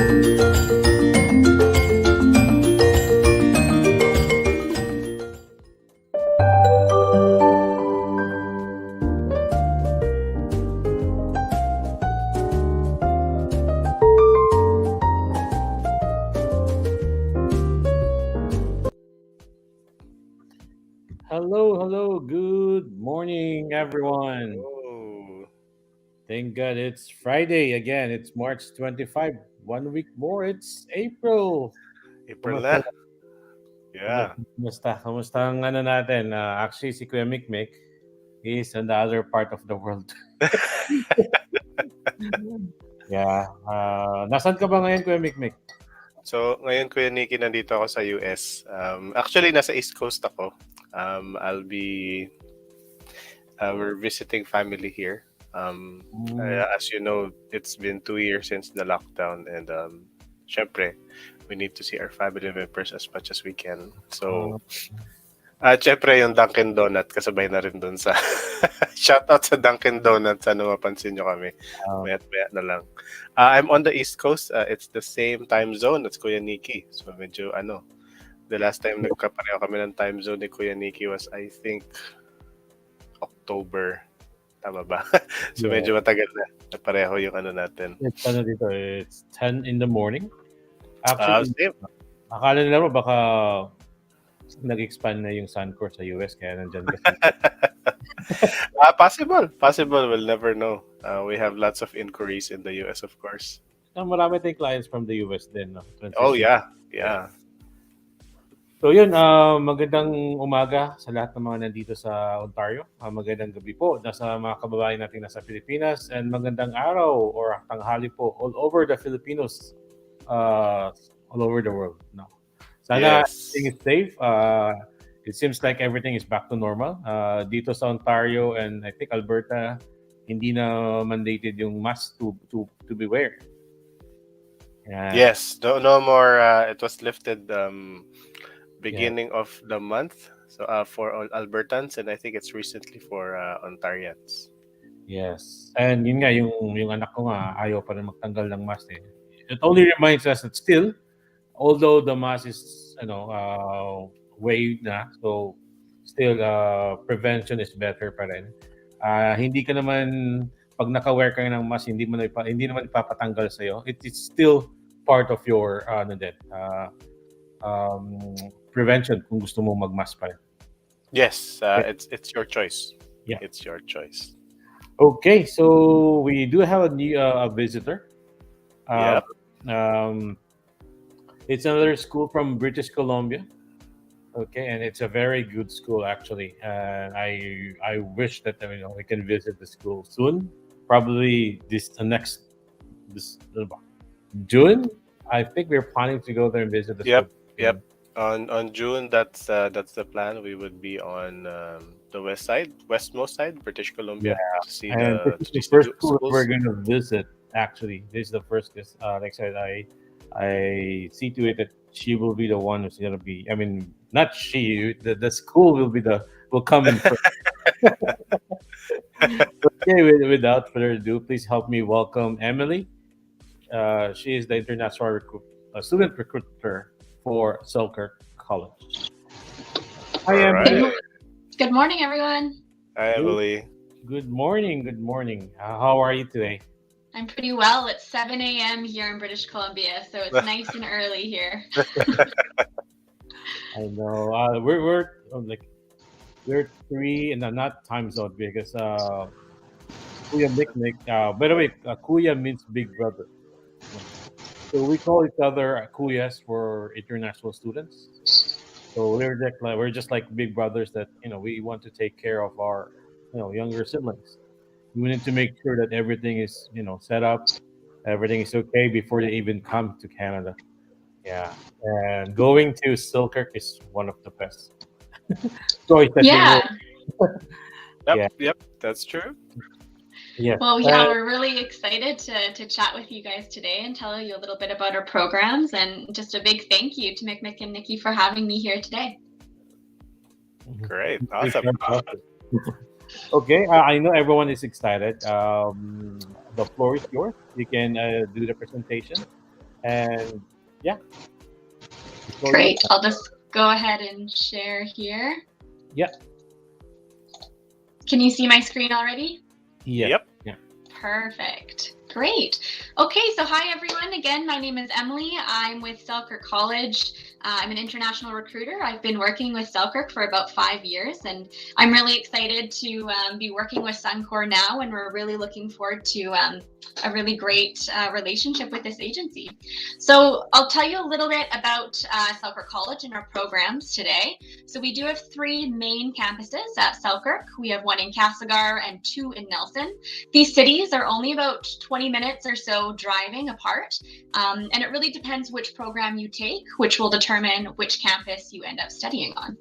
Hello, hello. Good morning, everyone. Oh, Thank God it's Friday again. It's March 25. 1 week more. It's April. April Kumusta? na. Yeah. Kumusta ang ano natin? Actually, si Kuya Mikmik is on the other part of the world. Yeah. Nasaan ka ba ngayon, Kuya Mikmik? So, ngayon Kuya Nikki, nandito ako sa US. Actually, nasa East Coast ako. I'll be, we're visiting family here. Mm, As you know, it's been 2 years since the lockdown and syempre, we need to see our family members as much as we can. So, uh, syempre yung Dunkin' Donut, kasabay na rin dun sa shoutout sa Dunkin' Donuts. Ano mapansin nyo kami. uh, Mayat-maya na lang. I'm on the East Coast. It's the same time zone as Kuya Nikki. So medyo the last time nagkapareho kami ng time zone ni Kuya Nikki was I think October. Tama ba? So yeah. medyo matagal na pareho yung natin. It's ano dito. It's 10 in the morning. Actually, Same. akala nila mo baka nag-expand na yung Sun-Cor sa US kaya nandyan kasi. Possible. We'll never know. We have lots of inquiries in the US, of course. Marami tayong clients from the US din, no? Oh, Transition. yeah. So yun, magandang umaga sa lahat ng mga nandito sa Ontario. Magandang gabi po sa mga kababayan natin nasa Pilipinas and magandang araw or tanghali po all over the Filipinos, all over the world. No? Sana Yes. everything is safe. It seems like everything is back to normal. Dito sa Ontario and I think Alberta, hindi na mandated yung mask to be wear. Yes. No more. It was lifted beginning of the month. So for all Albertans, and I think it's recently for Ontarians. Yes. And yun nga, yung anak ko nga, ayaw pa rin magtanggal ng mask eh. It only reminds us that still, although the mask is, waived na, so still, prevention is better pa rin. Hindi ka naman, pag naka-wear ka ng mask, hindi naman ipapatanggal sa'yo. It's still part of your, prevention kung gusto mo mag-mask pa rin. Yes, it's your choice. Yeah. It's your choice. Okay, so we do have a new visitor. Yep. It's another school from British Columbia. Okay, and it's a very good school actually. And I wish that we can visit the school soon. Probably this June. I think we're planning to go there and visit the school. Yep. On June, that's the plan. We would be on the westmost side, British Columbia, to see And the this is the first school schools. we're going to visit. Actually, this is the first. Like I said, I see to it that she will be the one who's going to be. I mean, not she. The school will come in first. Okay, without further ado, please help me welcome Emily. She is the international student recruiter for Selkirk College. Hi, All Emily. right. Good morning, everyone. Hi, Emily. Good morning. Good morning. How are you today? I'm pretty well. It's 7 a.m. here in British Columbia, so it's nice and early here. I know. We're three, and not time zone because Kuya Mikmik. By the way, Kuya means big brother. So we call each other Kuyas for international students. So we're just like big brothers that we want to take care of our younger siblings. We need to make sure that everything is set up, everything is okay before they even come to Canada. Yeah, and going to Selkirk is one of the best choice that Yeah. Yep, that's true. Yeah. Well, yeah, we're really excited to chat with you guys today and tell you a little bit about our programs, and just a big thank you to Mick and Nikki for having me here today. Great. Awesome. Okay, I know everyone is excited. The floor is yours. You can do the presentation. And yeah, so Great. I'll just go ahead and share here. yeah, Can you see my screen already? yeah, Yep. yeah. Perfect. Great. Okay, so hi everyone. Again, my name is Emily. I'm with Selkirk College. I'm an international recruiter. I've been working with Selkirk for about 5 years, and I'm really excited to be working with Sun-Cor now, and we're really looking forward to a really great relationship with this agency. So I'll tell you a little bit about Selkirk College and our programs today. So we do have 3 main campuses at Selkirk. We have 1 in Castlegar and 2 in Nelson. These cities are only about 20 minutes or so driving apart, and it really depends which program you take, which will determine which campus you end up studying on.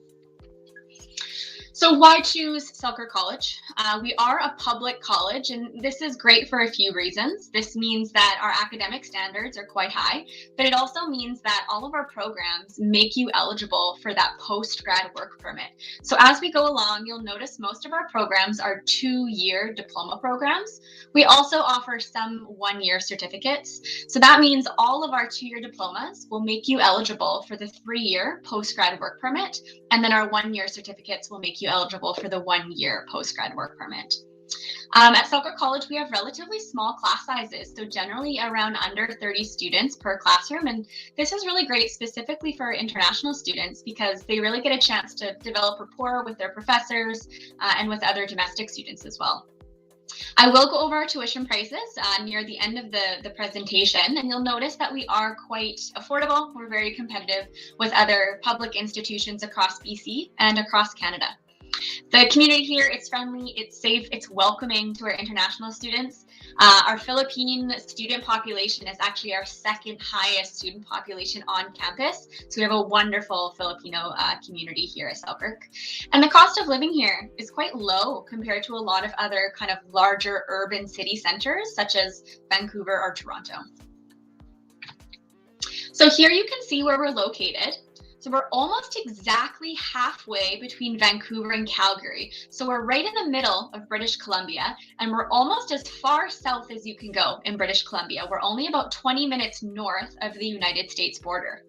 So why choose Selkirk College? We are a public college, and this is great for a few reasons. This means that our academic standards are quite high, but it also means that all of our programs make you eligible for that post-grad work permit. So as we go along, you'll notice most of our programs are 2-year diploma programs. We also offer some 1-year certificates. So that means all of our 2-year diplomas will make you eligible for the 3-year post-grad work permit, and then our 1-year certificates will make you eligible for the 1-year post-grad work permit. At Selkirk College, we have relatively small class sizes, so generally around under 30 students per classroom. And this is really great specifically for international students because they really get a chance to develop rapport with their professors and with other domestic students as well. I will go over our tuition prices near the end of the presentation, and you'll notice that we are quite affordable. We're very competitive with other public institutions across BC and across Canada. The community here, it's friendly, it's safe, it's welcoming to our international students. Our Philippine student population is actually our 2nd highest student population on campus. So we have a wonderful Filipino community here at Selkirk. And the cost of living here is quite low compared to a lot of other kind of larger urban city centers, such as Vancouver or Toronto. So here you can see where we're located. So we're almost exactly halfway between Vancouver and Calgary. So we're right in the middle of British Columbia, and we're almost as far south as you can go in British Columbia. We're only about 20 minutes north of the United States border.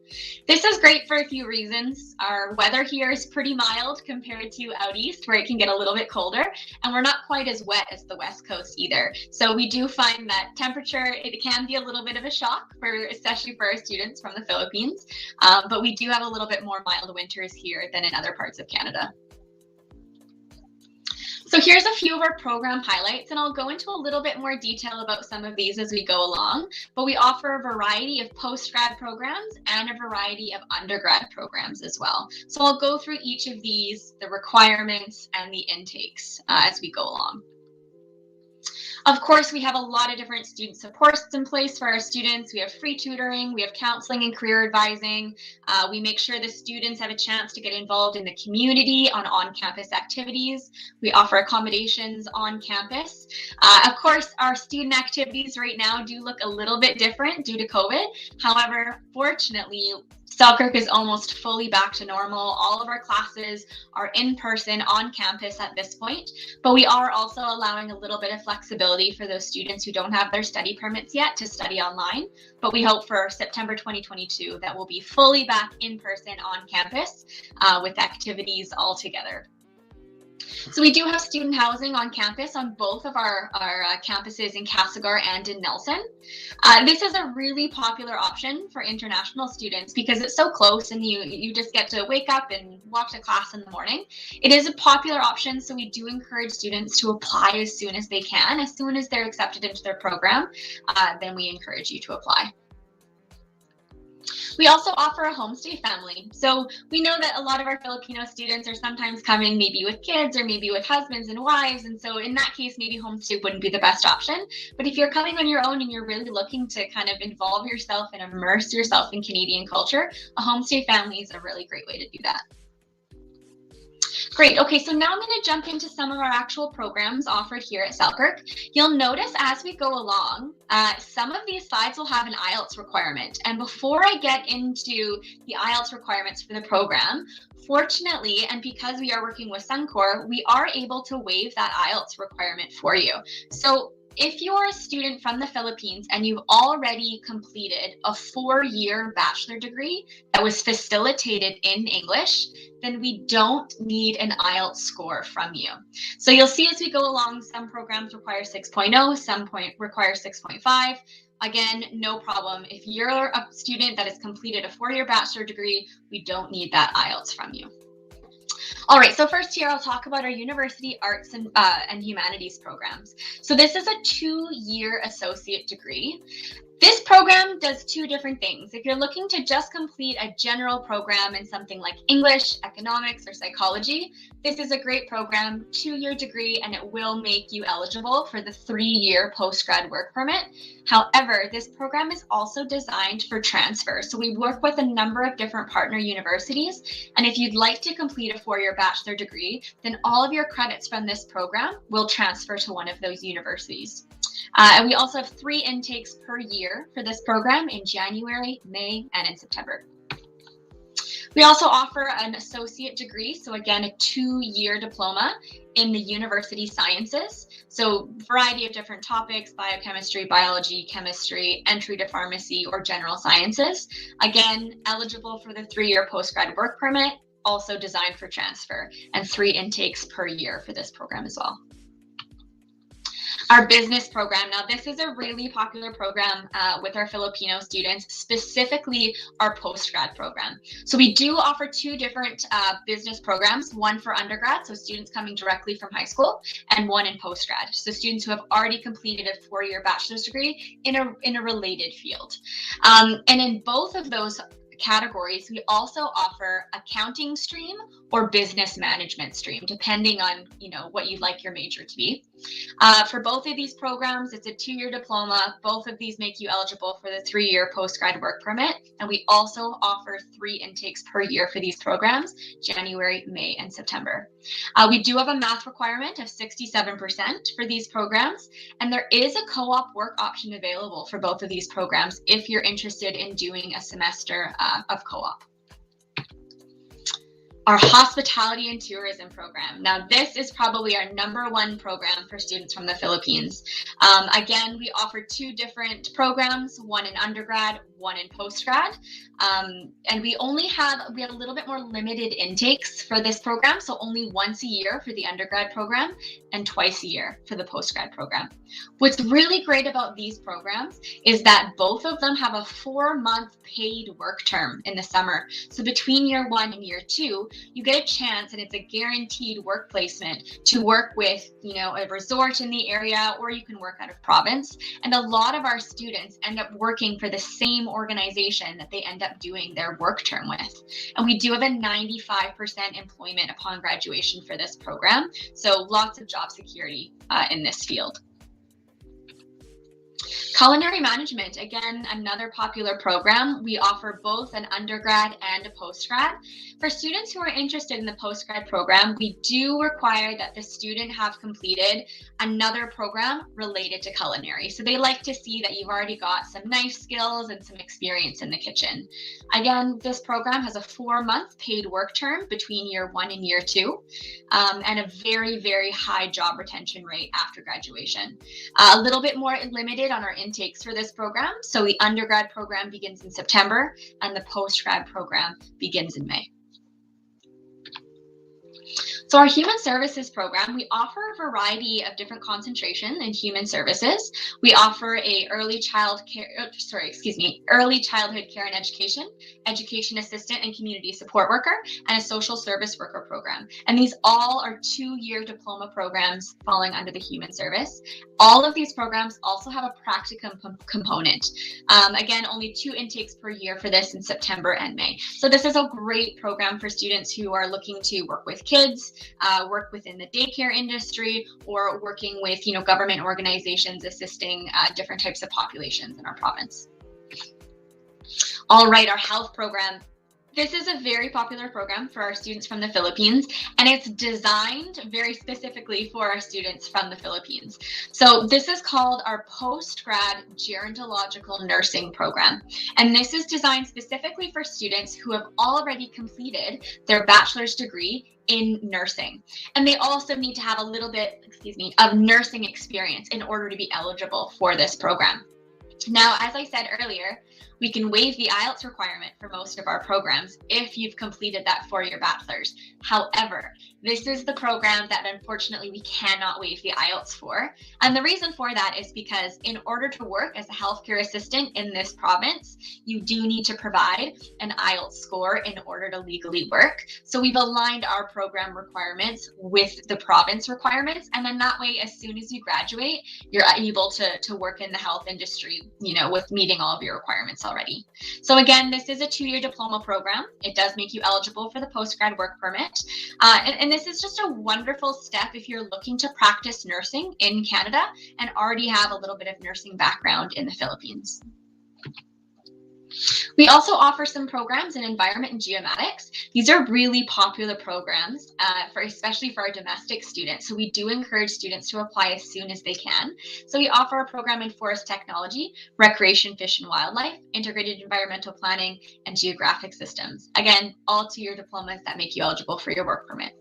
This is great for a few reasons. Our weather here is pretty mild compared to out east, where it can get a little bit colder, and we're not quite as wet as the West Coast either. So we do find that temperature, it can be a little bit of a shock, especially for our students from the Philippines, but we do have a little bit more mild winters here than in other parts of Canada. So here's a few of our program highlights, and I'll go into a little bit more detail about some of these as we go along, but we offer a variety of post-grad programs and a variety of undergrad programs as well. So I'll go through each of these, the requirements and the intakes as we go along. Of course, we have a lot of different student supports in place for our students. We have free tutoring, we have counseling and career advising. We make sure the students have a chance to get involved in the community on-campus activities. We offer accommodations on campus. Of course, our student activities right now do look a little bit different due to COVID. However, fortunately, Selkirk is almost fully back to normal. All of our classes are in person on campus at this point, but we are also allowing a little bit of flexibility for those students who don't have their study permits yet to study online. But we hope for September 2022 that we'll be fully back in person on campus with activities all together. So we do have student housing on campus on both of our campuses in Castlegar and in Nelson. This is a really popular option for international students because it's so close and you just get to wake up and walk to class in the morning. It is a popular option, so we do encourage students to apply as soon as they can. As soon as they're accepted into their program, then we encourage you to apply. We also offer a homestay family. So we know that a lot of our Filipino students are sometimes coming maybe with kids or maybe with husbands and wives. And so in that case, maybe homestay wouldn't be the best option. But if you're coming on your own and you're really looking to kind of involve yourself and immerse yourself in Canadian culture, a homestay family is a really great way to do that. Great. Okay, so now I'm going to jump into some of our actual programs offered here at Selkirk. You'll notice as we go along, some of these slides will have an Ielts requirement. And before I get into the Ielts requirements for the program, fortunately, and because we are working with Sun-Cor, we are able to waive that Ielts requirement for you. So if you're a student from the Philippines and you've already completed a 4-year bachelor degree that was facilitated in English, then we don't need an Ielts score from you. So you'll see as we go along, some programs require 6.0, some require 6.5. Again, no problem. If you're a student that has completed a 4-year bachelor degree, we don't need that Ielts from you. All right, so first here I'll talk about our university arts and humanities programs. So this is a 2-year associate degree. This program does 2 different things. If you're looking to just complete a general program in something like English, economics, or psychology, this is a great program, 2-year degree, and it will make you eligible for the 3-year post-grad work permit. However, this program is also designed for transfer. So we work with a number of different partner universities. And if you'd like to complete a 4-year bachelor degree, then all of your credits from this program will transfer to one of those universities. And we also have 3 intakes per year for this program in January, May, and in September. We also offer an associate degree, so again, a 2-year diploma in the university sciences. So variety of different topics, biochemistry, biology, chemistry, entry to pharmacy, or general sciences. Again, eligible for the 3-year post-grad work permit, also designed for transfer, and 3 intakes per year for this program as well. Our business program. Now, this is a really popular program with our Filipino students, specifically our post-grad program. So we do offer 2 different business programs, one for undergrad, so students coming directly from high school, and one in post-grad, so students who have already completed a 4-year bachelor's degree in a related field. And in both of those categories, we also offer accounting stream or business management stream, depending on what you'd like your major to be. For both of these programs, it's a 2-year diploma. Both of these make you eligible for the 3-year post-grad work permit. And we also offer 3 intakes per year for these programs, January, May, and September. We do have a math requirement of 67% for these programs. And there is a co-op work option available for both of these programs if you're interested in doing a semester of co-op. Our hospitality and tourism program. Now, this is probably our #1 program for students from the Philippines. Again, we offer 2 different programs, one in undergrad, one in post-grad. And we have a little bit more limited intakes for this program. So only once a year for the undergrad program and twice a year for the post-grad program. What's really great about these programs is that both of them have a 4-month paid work term in the summer. So between year 1 and year 2, you get a chance, and it's a guaranteed work placement to work with, a resort in the area, or you can work out of province. And a lot of our students end up working for the same organization that they end up doing their work term with. And we do have a 95% employment upon graduation for this program. So lots of job security in this field. Culinary Management, again, another popular program. We offer both an undergrad and a postgrad. For students who are interested in the postgrad program, we do require that the student have completed another program related to culinary. So they like to see that you've already got some knife skills and some experience in the kitchen. Again, this program has a 4-month paid work term between year 1 and year 2, and a very, very high job retention rate after graduation. A little bit more limited on our intakes for this program. So the undergrad program begins in September and the post-grad program begins in May. So our Human Services program, we offer a variety of different concentration in human services. We offer a early childhood care and education, education assistant and community support worker, and a social service worker program. And these all are 2-year diploma programs falling under the human service. All of these programs also have a practicum component. Again, only 2 intakes per year for this in September and May. So this is a great program for students who are looking to work with kids, work within the daycare industry, or working with government organizations assisting different types of populations in our province. All right, our health program. This is a very popular program for our students from the Philippines, and it's designed very specifically for our students from the Philippines. So this is called our Post-Grad Gerontological Nursing Program. And this is designed specifically for students who have already completed their bachelor's degree in nursing. And they also need to have a little bit, of nursing experience in order to be eligible for this program. Now, as I said earlier, we can waive the Ielts requirement for most of our programs if you've completed that 4-year bachelor's. However, this is the program that unfortunately we cannot waive the Ielts for. And the reason for that is because in order to work as a healthcare assistant in this province, you do need to provide an Ielts score in order to legally work. So we've aligned our program requirements with the province requirements. And then that way, as soon as you graduate, you're able to work in the health industry, with meeting all of your requirements already. So again, this is a 2-year diploma program. It does make you eligible for the post-grad work permit. And this is just a wonderful step if you're looking to practice nursing in Canada and already have a little bit of nursing background in the Philippines. We also offer some programs in environment and geomatics. These are really popular programs, especially for our domestic students. So we do encourage students to apply as soon as they can. So we offer a program in forest technology, recreation, fish and wildlife, integrated environmental planning, and geographic systems. Again, all 2-year diplomas that make you eligible for your work permit.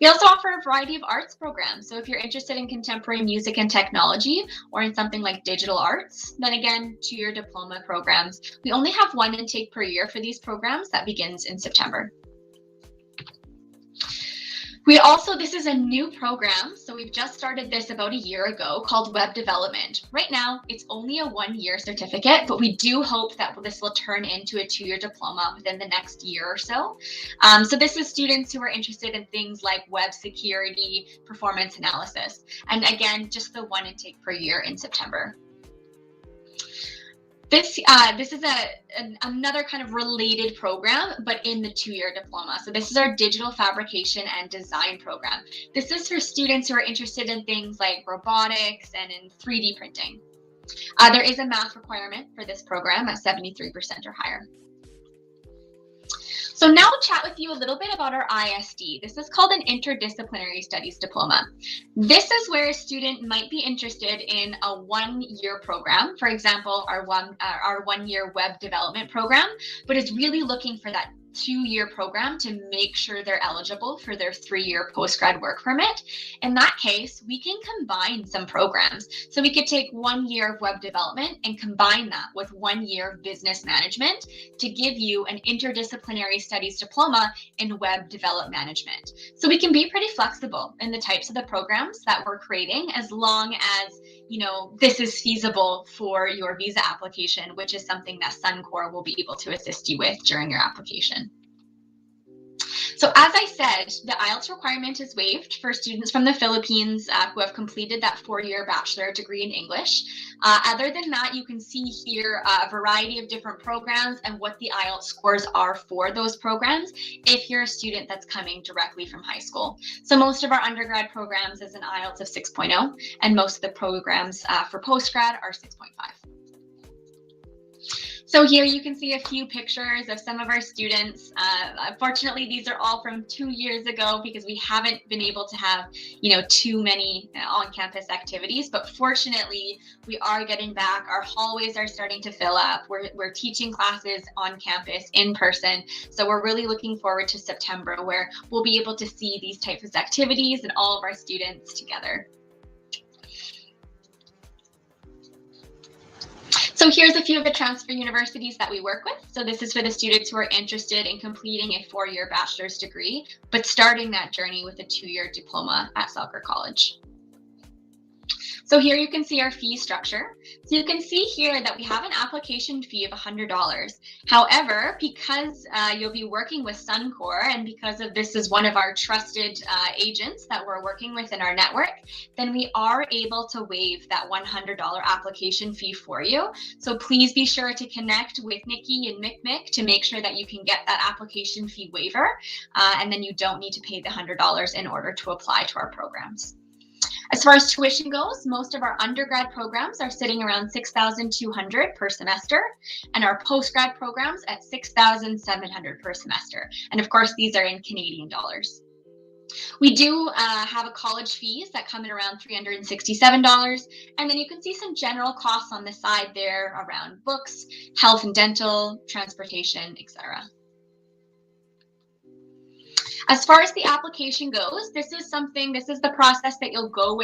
We also offer a variety of arts programs. So if you're interested in contemporary music and technology or in something like digital arts, then again, 2-year diploma programs. We only have 1 intake per year for these programs that begins in September. This is a new program, so we've just started this about a year ago, called Web Development. Right now, it's only a 1-year certificate, but we do hope that this will turn into a 2-year diploma within the next year or so. So this is students who are interested in things like web security, performance analysis, and again, just the 1 intake per year in September. This is another kind of related program, but in the 2-year diploma. So this is our digital fabrication and design program. This is for students who are interested in things like robotics and in 3D printing. There is a math requirement for this program at 73% or higher. So now I'll chat with you a little bit about our ISD. This is called an Interdisciplinary Studies Diploma. This is where a student might be interested in a 1-year program, for example, our 1-year web development program, but is really looking for that 2-year program to make sure they're eligible for their 3-year post-grad work permit. In that case, we can combine some programs. So we could take 1 year of web development and combine that with 1 year of business management to give you an interdisciplinary studies diploma in web development management. So we can be pretty flexible in the types of the programs that we're creating, as long as this is feasible for your visa application, which is something that Sun-Cor will be able to assist you with during your application. So as I said, the Ielts requirement is waived for students from the Philippines who have completed that 4-year bachelor degree in English. Other than that, you can see here a variety of different programs and what the Ielts scores are for those programs if you're a student that's coming directly from high school. So most of our undergrad programs is an Ielts of 6.0, and most of the programs for postgrad are 6.5. So here you can see a few pictures of some of our students. Unfortunately, these are all from 2 years ago because we haven't been able to have, too many on-campus activities. But fortunately, we are getting back. Our hallways are starting to fill up. We're teaching classes on campus in person. So we're really looking forward to September, where we'll be able to see these types of activities and all of our students together. So here's a few of the transfer universities that we work with. So this is for the students who are interested in completing a 4-year bachelor's degree, but starting that journey with a 2-year diploma at Selkirk College. So here you can see our fee structure. So you can see here that we have an application fee of $100. However, because you'll be working with Sun-Cor, and because of this is one of our trusted agents that we're working with in our network, then we are able to waive that $100 application fee for you. So please be sure to connect with Nikki and Mick to make sure that you can get that application fee waiver, and then you don't need to pay the $100 in order to apply to our programs. As far as tuition goes, most of our undergrad programs are sitting around $6,200 per semester, and our postgrad programs at $6,700 per semester. And of course, these are in Canadian dollars. We do have a college fees that come in around $367, and then you can see some general costs on the side there around books, health and dental, transportation, etc. As far as the application goes, this is the process that you'll go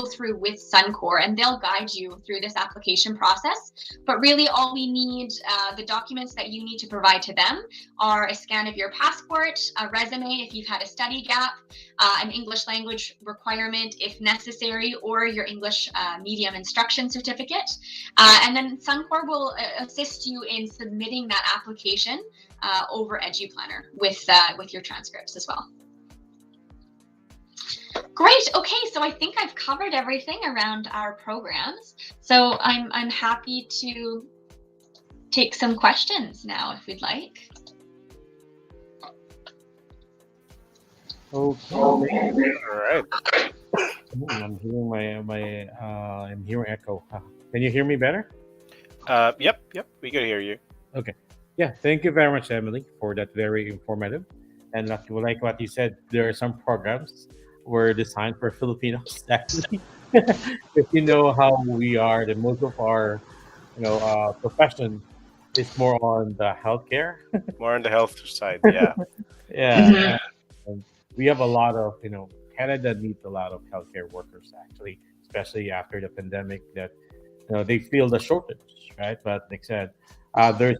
through with Sun-Cor, and they'll guide you through this application process. But really all we need, the documents that you need to provide to them are a scan of your passport, a resume if you've had a study gap, an English language requirement if necessary, or your English medium instruction certificate. And then Sun-Cor will assist you in submitting that application over EduPlanner with your transcripts as well. Great. Okay, so I think I've covered everything around our programs. So I'm happy to take some questions now if we'd like. Okay. All right. I'm hearing I'm hearing echo. Can you hear me better? Yep, we can hear you. Okay. Yeah, thank you very much, Emily, for that very informative. And like what you said, there are some programs were designed for Filipinos, actually. If you know how we are, the most of our, profession is more on the healthcare. More on the health side, yeah. Yeah, and we have a lot of, Canada needs a lot of healthcare workers, actually, especially after the pandemic. That they feel the shortage, right? But like I said, there's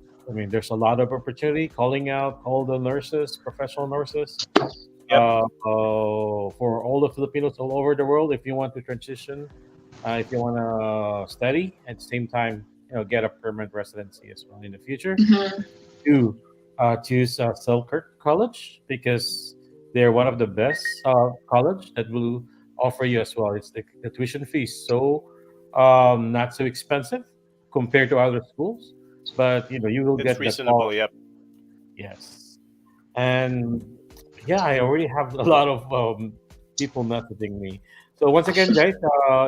a lot of opportunity calling out all the nurses, professional nurses, for all the Filipinos all over the world. If you want to transition, if you want to study at the same time, get a permanent residency as well in the future, to choose Selkirk College, because they're one of the best college that will offer you as well. It's the tuition fee is so not so expensive compared to other schools, but you will It's get the reasonable, quality. yep. Yes, and yeah, I already have a lot of people messaging me. So once again, guys,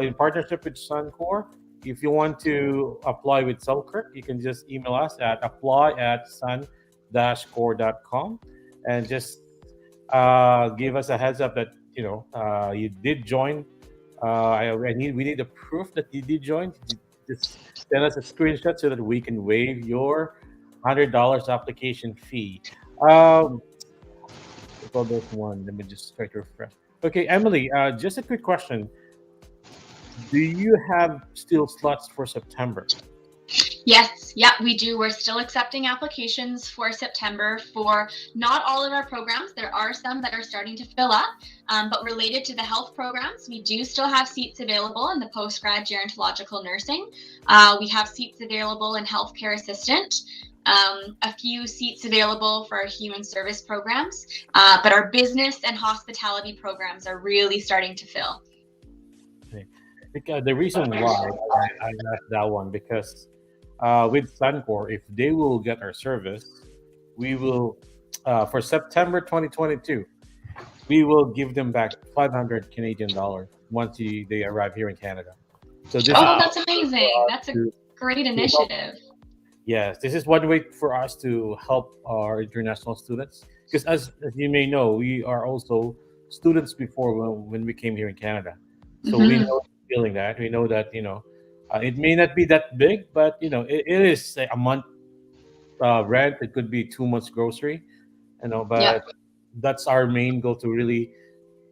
in partnership with Sun-Cor, if you want to apply with Selkirk, you can just email us at apply@sun-core.com, and just give us a heads up that you did join. We need the proof that you did join. Just send us a screenshot so that we can waive your $100 application fee. So there's one. Let me just try to refresh. Okay, Emily, just a quick question. Do you have still slots for September? Yes, yeah, we do. We're still accepting applications for September for not all of our programs. There are some that are starting to fill up, but related to the health programs, we do still have seats available in the Post-Grad Gerontological nursing. We have seats available in healthcare assistant, a few seats available for our human service programs, but our business and hospitality programs are really starting to fill. Okay. Because the reason why I asked that one, because with Sun-Cor, if they will get our service, we will, for September 2022, we will give them back 500 Canadian dollars once they arrive here in Canada. So this that's amazing. That's a great initiative. Yes, this is one way for us to help our international students. Because as you may know, we are also students before when we came here in Canada. So we know the feeling that. We know that, it may not be that big, but, it is a month rent. It could be 2 months grocery, but that's our main goal, to really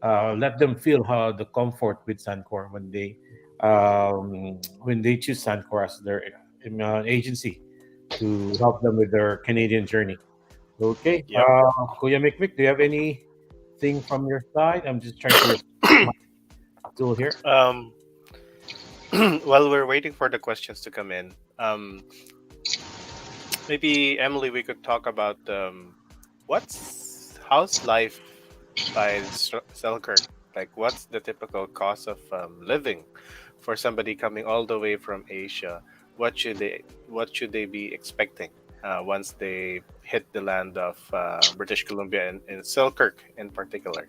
let them feel how the comfort with Sun-Cor when they choose Sun-Cor as their agency to help them with their Canadian journey. Okay. Yep. Kuya Mikmik, do you have anything from your side? I'm just trying to my tool here. While we're waiting for the questions to come in, maybe Emily, we could talk about how's life by Selkirk? Like, what's the typical cost of living for somebody coming all the way from Asia? What should they be expecting once they hit the land of British Columbia and Selkirk in particular?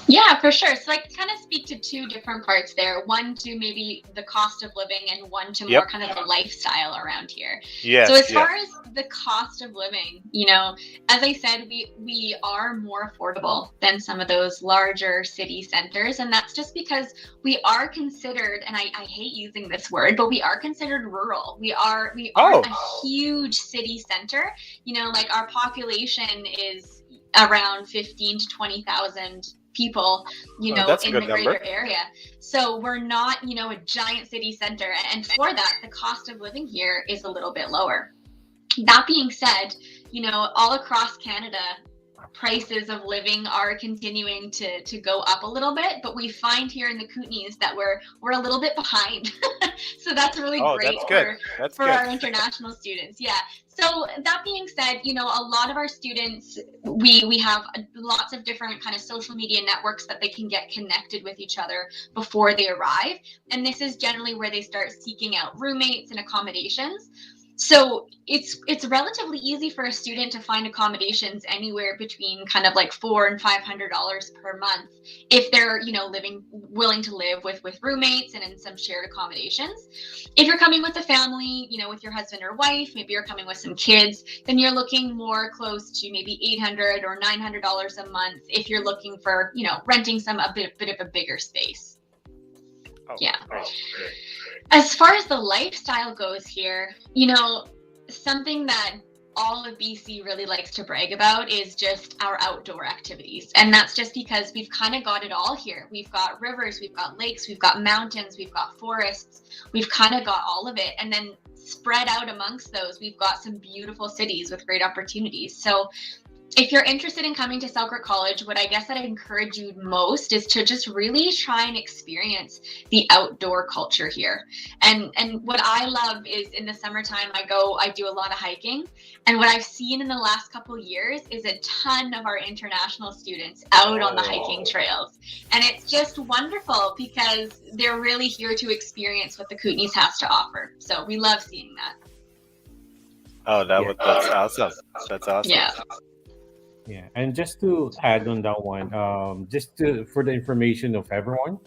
Yeah, for sure. So I kind of speak to two different parts there. One to maybe the cost of living, and one to more kind of the lifestyle around here. Yes. So as far as the cost of living, as I said, we are more affordable than some of those larger city centers. And that's just because we are considered, and I hate using this word, but we are considered rural. We aren't a huge city center. Like our population is around 15 to 20,000 people, That's a in the good number. greater area. So we're not, a giant city center. And for that, the cost of living here is a little bit lower. That being said, all across Canada, prices of living are continuing to go up a little bit, but we find here in the Kootenays that we're a little bit behind. So that's really great That's good. That's for good. our international students. Yeah. So that being said, a lot of our students, we have lots of different kind of social media networks that they can get connected with each other before they arrive. And this is generally where they start seeking out roommates and accommodations. So it's relatively easy for a student to find accommodations anywhere between kind of like $400 and $500 per month if they're willing to live with roommates and in some shared accommodations. If you're coming with a family, with your husband or wife, maybe you're coming with some kids, then you're looking more close to maybe $800 or $900 a month if you're looking for renting a bit of a bigger space. Yeah. As far as the lifestyle goes here, something that all of BC really likes to brag about is just our outdoor activities. And that's just because we've kind of got it all here. We've got rivers, we've got lakes, we've got mountains, we've got forests. We've kind of got all of it. And then spread out amongst those, we've got some beautiful cities with great opportunities. So if you're interested in coming to Selkirk College, what I guess that I encourage you most is to just really try and experience the outdoor culture here. And what I love is in the summertime, I do a lot of hiking. And what I've seen in the last couple of years is a ton of our international students out on the hiking trails. And it's just wonderful because they're really here to experience what the Kootenays has to offer. So we love seeing that. That's awesome. That's awesome. Yeah. Yeah, and just to add on that one, for the information of everyone,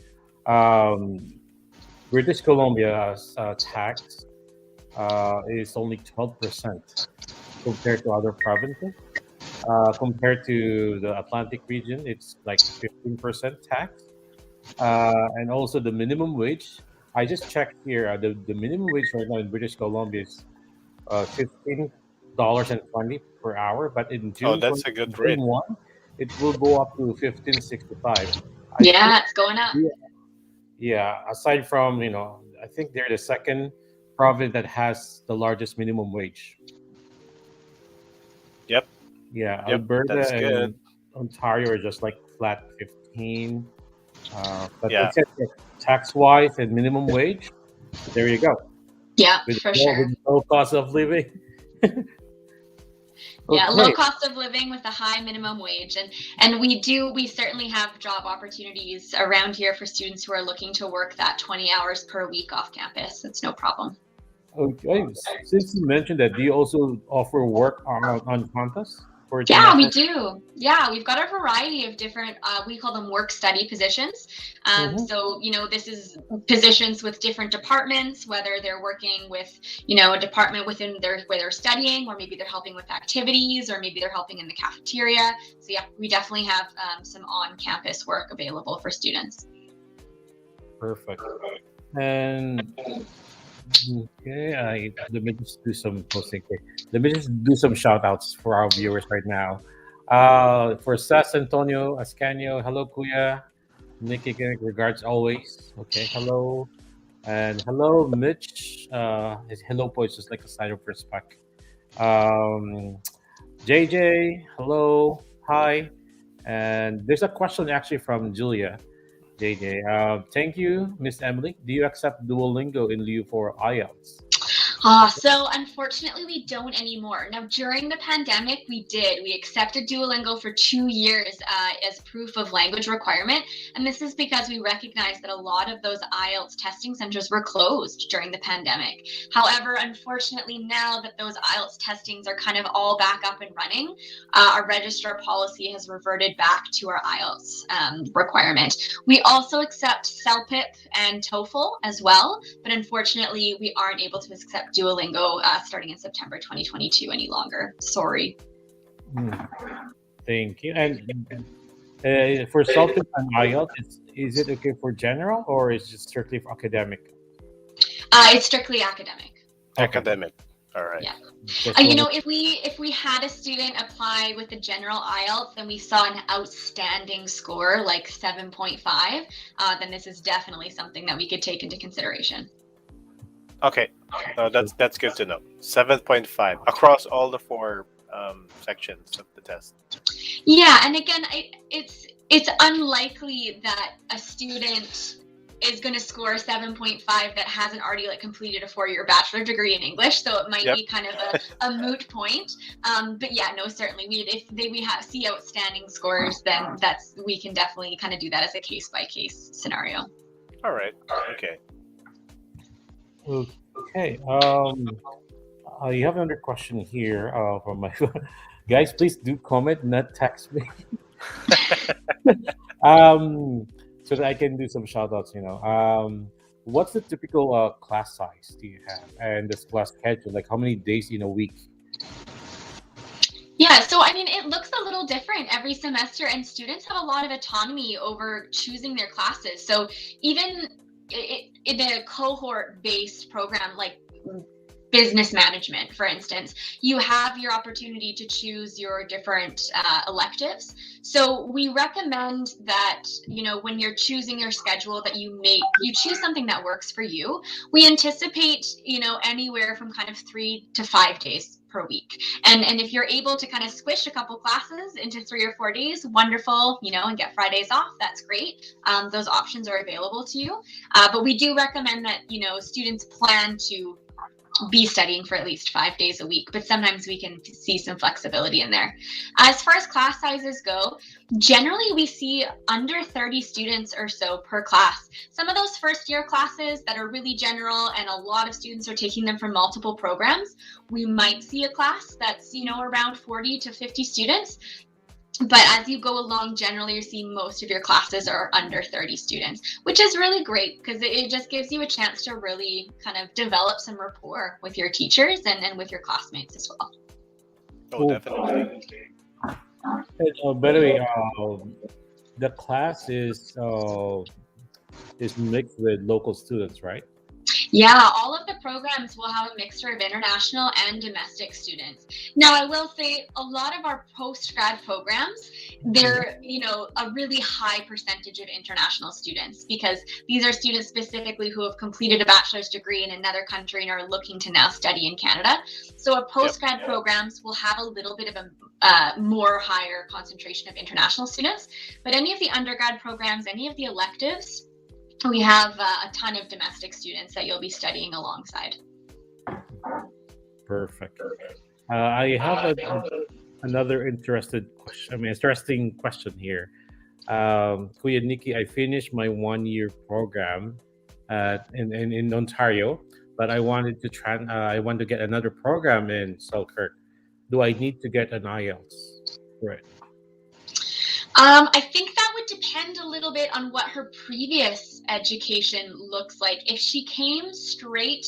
British Columbia's tax is only 12% compared to other provinces. Compared to the Atlantic region, it's like 15% tax. And also the minimum wage. I just checked here. The minimum wage right now in British Columbia is $15.20 per hour, but in June That's a good rate. 2021, it will go up to 15.65. Yeah, it's going up. Yeah, aside from I think they're the second province that has the largest minimum wage. Yep. Yeah, Yep, Alberta that's and good. Ontario are just like flat 15. But Yeah. tax-wise and minimum wage, there you go. Yeah, With for sure. low cost of living. Yeah, Okay. low cost of living with a high minimum wage. And we certainly have job opportunities around here for students who are looking to work that 20 hours per week off campus. It's no problem. Okay. Since you mentioned that, do you also offer work on campus? Yeah, we do. Yeah, we've got a variety of different, we call them work study positions. So, this is positions with different departments, whether they're working with, a department where they're studying, or maybe they're helping with activities, or maybe they're helping in the cafeteria. So yeah, we definitely have some on-campus work available for students. Perfect. And okay, let me just do some posting. Let me just do some shout outs for our viewers right now. For Sas Antonio Ascanio, hello Kuya. Nikki, regards always. Okay, hello. And hello Mitch. His hello po is just like a sign of respect. JJ, hello, hi. And there's a question actually from Julia. JJ, thank you, Miss Emily. Do you accept Duolingo in lieu for Ielts? So unfortunately, we don't anymore. Now, during the pandemic, we did. We accepted Duolingo for 2 years as proof of language requirement. And this is because we recognized that a lot of those IELTS testing centers were closed during the pandemic. However, unfortunately, now that those IELTS testings are kind of all back up and running, our registrar policy has reverted back to our IELTS requirement. We also accept CELPIP and TOEFL as well, but unfortunately, we aren't able to accept Duolingo starting in September 2022 any longer. Sorry. Thank you. And for CELPIP and IELTS, is it okay for general or is it strictly for academic? It's strictly academic. Academic. All right. Yeah. Just You wanna- know, if we had a student apply with the general IELTS and we saw an outstanding score like 7.5, then this is definitely something that we could take into consideration. Okay. That's good to know. 7.5 across all the four sections of the test. Yeah, and again, it's unlikely that a student is going to score 7.5 that hasn't already like completed a 4-year bachelor degree in English, so it might Yep. be kind of a moot point. But yeah, no, certainly if we see outstanding scores, then we can definitely kind of do that as a case by case scenario. All right. Okay. Okay. I have another question here from my guys. Please do comment, not text me. So that I can do some shout outs. What's the typical class size do you have, and this class schedule? Like, how many days in a week? Yeah, so I mean, it looks a little different every semester, and students have a lot of autonomy over choosing their classes. So even in a cohort-based program like business management, for instance, you have your opportunity to choose your different electives. So we recommend that, when you're choosing your schedule, that you choose something that works for you. We anticipate, anywhere from kind of 3 to 5 days per week. And if you're able to kind of squish a couple classes into 3 or 4 days, wonderful, and get Fridays off, that's great. Those options are available to you. But we do recommend that, students plan to be studying for at least 5 days a week, but sometimes we can see some flexibility in there. As far as class sizes go, generally we see under 30 students or so per class. Some of those first year classes that are really general and a lot of students are taking them from multiple programs, we might see a class that's, around 40 to 50 students. But as you go along, generally you're seeing most of your classes are under 30 students, which is really great because it just gives you a chance to really kind of develop some rapport with your teachers and with your classmates as well. Oh, Cool. definitely. And, by the way, the class is mixed with local students, right? Yeah, all of the programs will have a mixture of international and domestic students. Now, I will say a lot of our post-grad programs, they're, a really high percentage of international students because these are students specifically who have completed a bachelor's degree in another country and are looking to now study in Canada. So our post-grad programs will have a little bit of a more higher concentration of international students. But any of the undergrad programs, any of the electives, we have a ton of domestic students that you'll be studying alongside. Perfect. I have another interesting question here. Kuya Nikki, I finished my 1-year program in Ontario, but I wanted to get another program in Selkirk. Do I need to get an IELTS? Right. I think that would depend a little bit on what her previous education looks like. If she came straight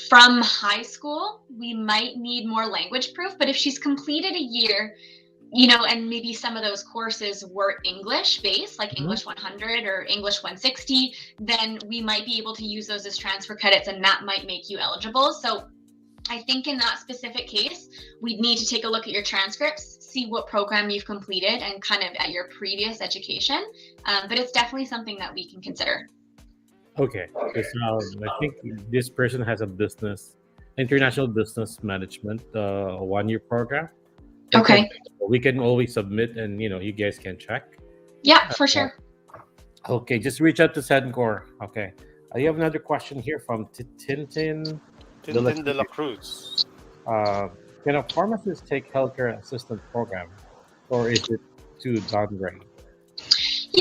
from high school, we might need more language proof. But if she's completed a year, and maybe some of those courses were English based, like English 100 or English 160, then we might be able to use those as transfer credits, and that might make you eligible. So I think in that specific case, we'd need to take a look at your transcripts, see what program you've completed and kind of at your previous education. But it's definitely something that we can consider. Okay. Because I think this person has a international business management, a 1-year program. Okay. We can always submit and, you guys can check. Yeah, for sure. Okay. Just reach out to Sun-Cor. Okay. I have another question here from Tintin De La Cruz. Can a pharmacist take healthcare assistant program, or is it too downgrade?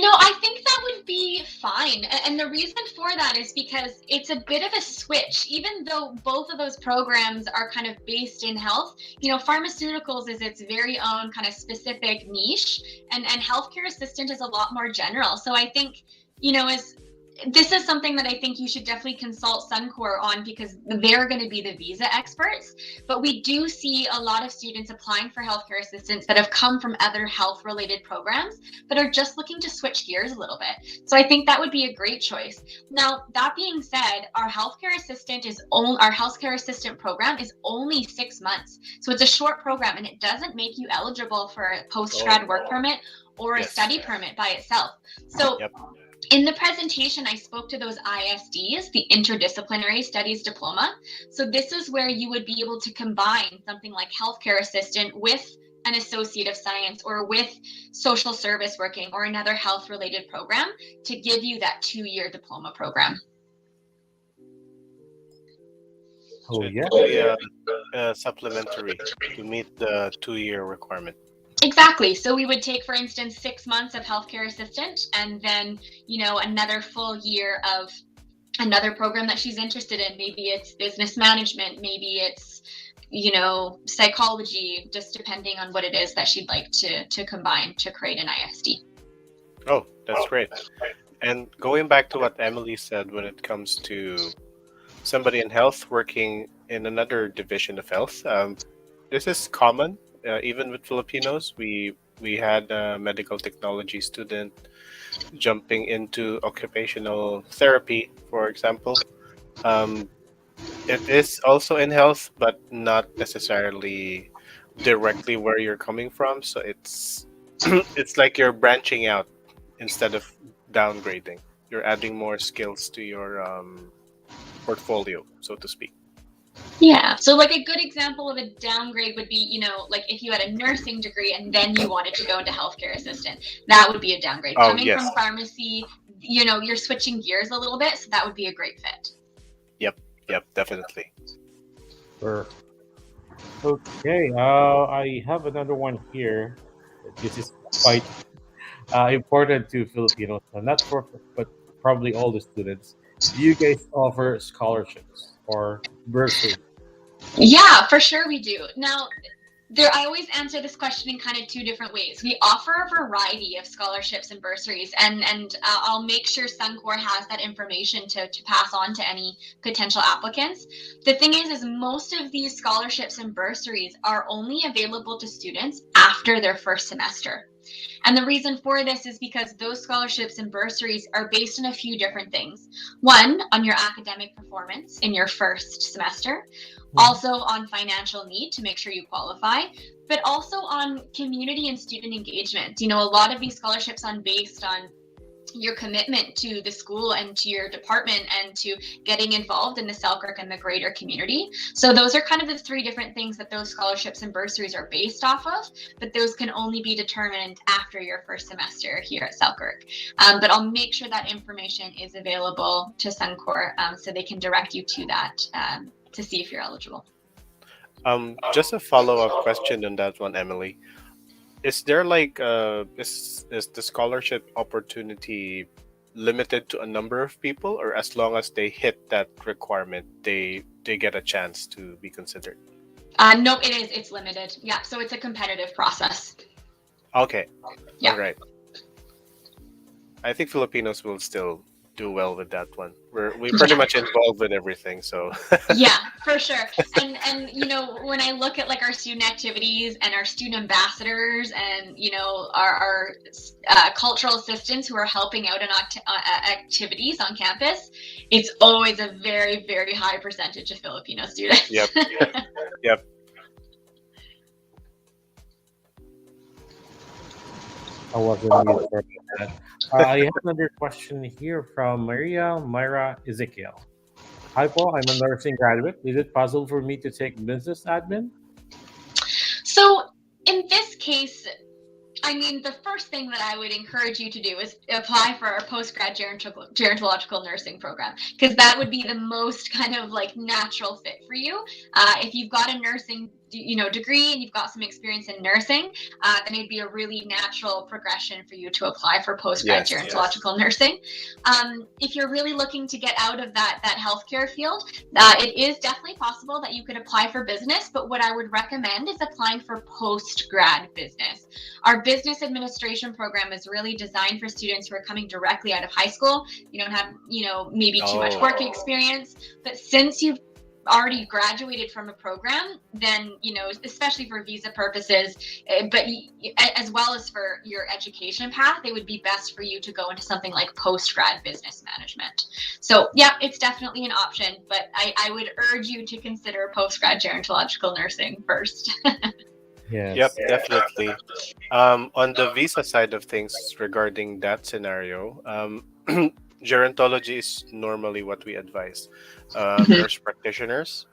I think that would be fine. And the reason for that is because it's a bit of a switch. Even though both of those programs are kind of based in health, pharmaceuticals is its very own kind of specific niche, and healthcare assistant is a lot more general. So I think, as this is something that I think you should definitely consult Sun-Cor on, because they're going to be the visa experts. But we do see a lot of students applying for healthcare assistants that have come from other health-related programs but are just looking to switch gears a little bit. So I think that would be a great choice. Now, that being said, our healthcare assistant program is only 6 months. So it's a short program, and it doesn't make you eligible for a post-grad work permit or a study permit by itself. So in the presentation, I spoke to those ISDs, the Interdisciplinary Studies Diploma. So this is where you would be able to combine something like healthcare assistant with an Associate of Science or with social service working or another health-related program to give you that 2-year diploma program. So it could be a supplementary to meet the 2-year requirement. Exactly. So we would take, for instance, 6 months of healthcare assistant, and then, another full year of another program that she's interested in. Maybe it's business management, maybe it's, psychology, just depending on what it is that she'd like to combine to create an ISD. Oh, that's great. And going back to what Emily said, when it comes to somebody in health working in another division of health, this is common. Even with Filipinos, we had a medical technology student jumping into occupational therapy, for example. It is also in health, but not necessarily directly where you're coming from. So it's it's like you're branching out instead of downgrading. You're adding more skills to your portfolio, so to speak. Yeah. So like a good example of a downgrade would be, like if you had a nursing degree and then you wanted to go into healthcare assistant, that would be a downgrade. Coming from pharmacy, you're switching gears a little bit, so that would be a great fit. Yep, definitely. Sure. Okay, I have another one here. This is quite important to Filipinos, not for, but probably all the students. Do you guys offer scholarships or bursaries? Yeah, for sure we do. Now, I always answer this question in kind of 2 different ways. We offer a variety of scholarships and bursaries, and I'll make sure Sun-Cor has that information to pass on to any potential applicants. The thing is most of these scholarships and bursaries are only available to students after their first semester. And the reason for this is because those scholarships and bursaries are based on a few different things. One, on your academic performance in your first semester, also on financial need to make sure you qualify, but also on community and student engagement. A lot of these scholarships are based on your commitment to the school and to your department and to getting involved in the Selkirk and the greater community. So those are kind of the 3 different things that those scholarships and bursaries are based off of, but those can only be determined after your first semester here at Selkirk. But I'll make sure that information is available to Sun-Cor so they can direct you to that to see if you're eligible. Just a follow-up question on that one, Emily. Is there like is the scholarship opportunity limited to a number of people, or as long as they hit that requirement, they get a chance to be considered? No, it is. It's limited. Yeah, so it's a competitive process. Okay. Yeah. All right. I think Filipinos will still do well with that one. We pretty much involved with everything, so yeah, for sure. And when I look at like our student activities and our student ambassadors and our cultural assistants who are helping out in activities on campus, it's always a very, very high percentage of Filipino students. Yep. Yep. I wasn't really sure about that. I have another question here from Myra Ezekiel. Hi, Paul. I'm a nursing graduate. Is it possible for me to take business admin? So in this case, the first thing that I would encourage you to do is apply for our Post-Grad Gerontological nursing program, because that would be the most kind of like natural fit for you. If you've got a nursing degree and you've got some experience in nursing, then it'd be a really natural progression for you to apply for post-grad gerontological nursing. If you're really looking to get out of that healthcare field, it is definitely possible that you could apply for business, but what I would recommend is applying for post-grad business. Our business administration program is really designed for students who are coming directly out of high school. You don't have, maybe too much work experience, but since you've already graduated from a program, then, especially for visa purposes, but as well as for your education path, it would be best for you to go into something like post-grad business management. So yeah, it's definitely an option, but I would urge you to consider post-grad gerontological nursing first. Yes. Yep, definitely. On the visa side of things, regarding that scenario, gerontology is normally what we advise nurse practitioners.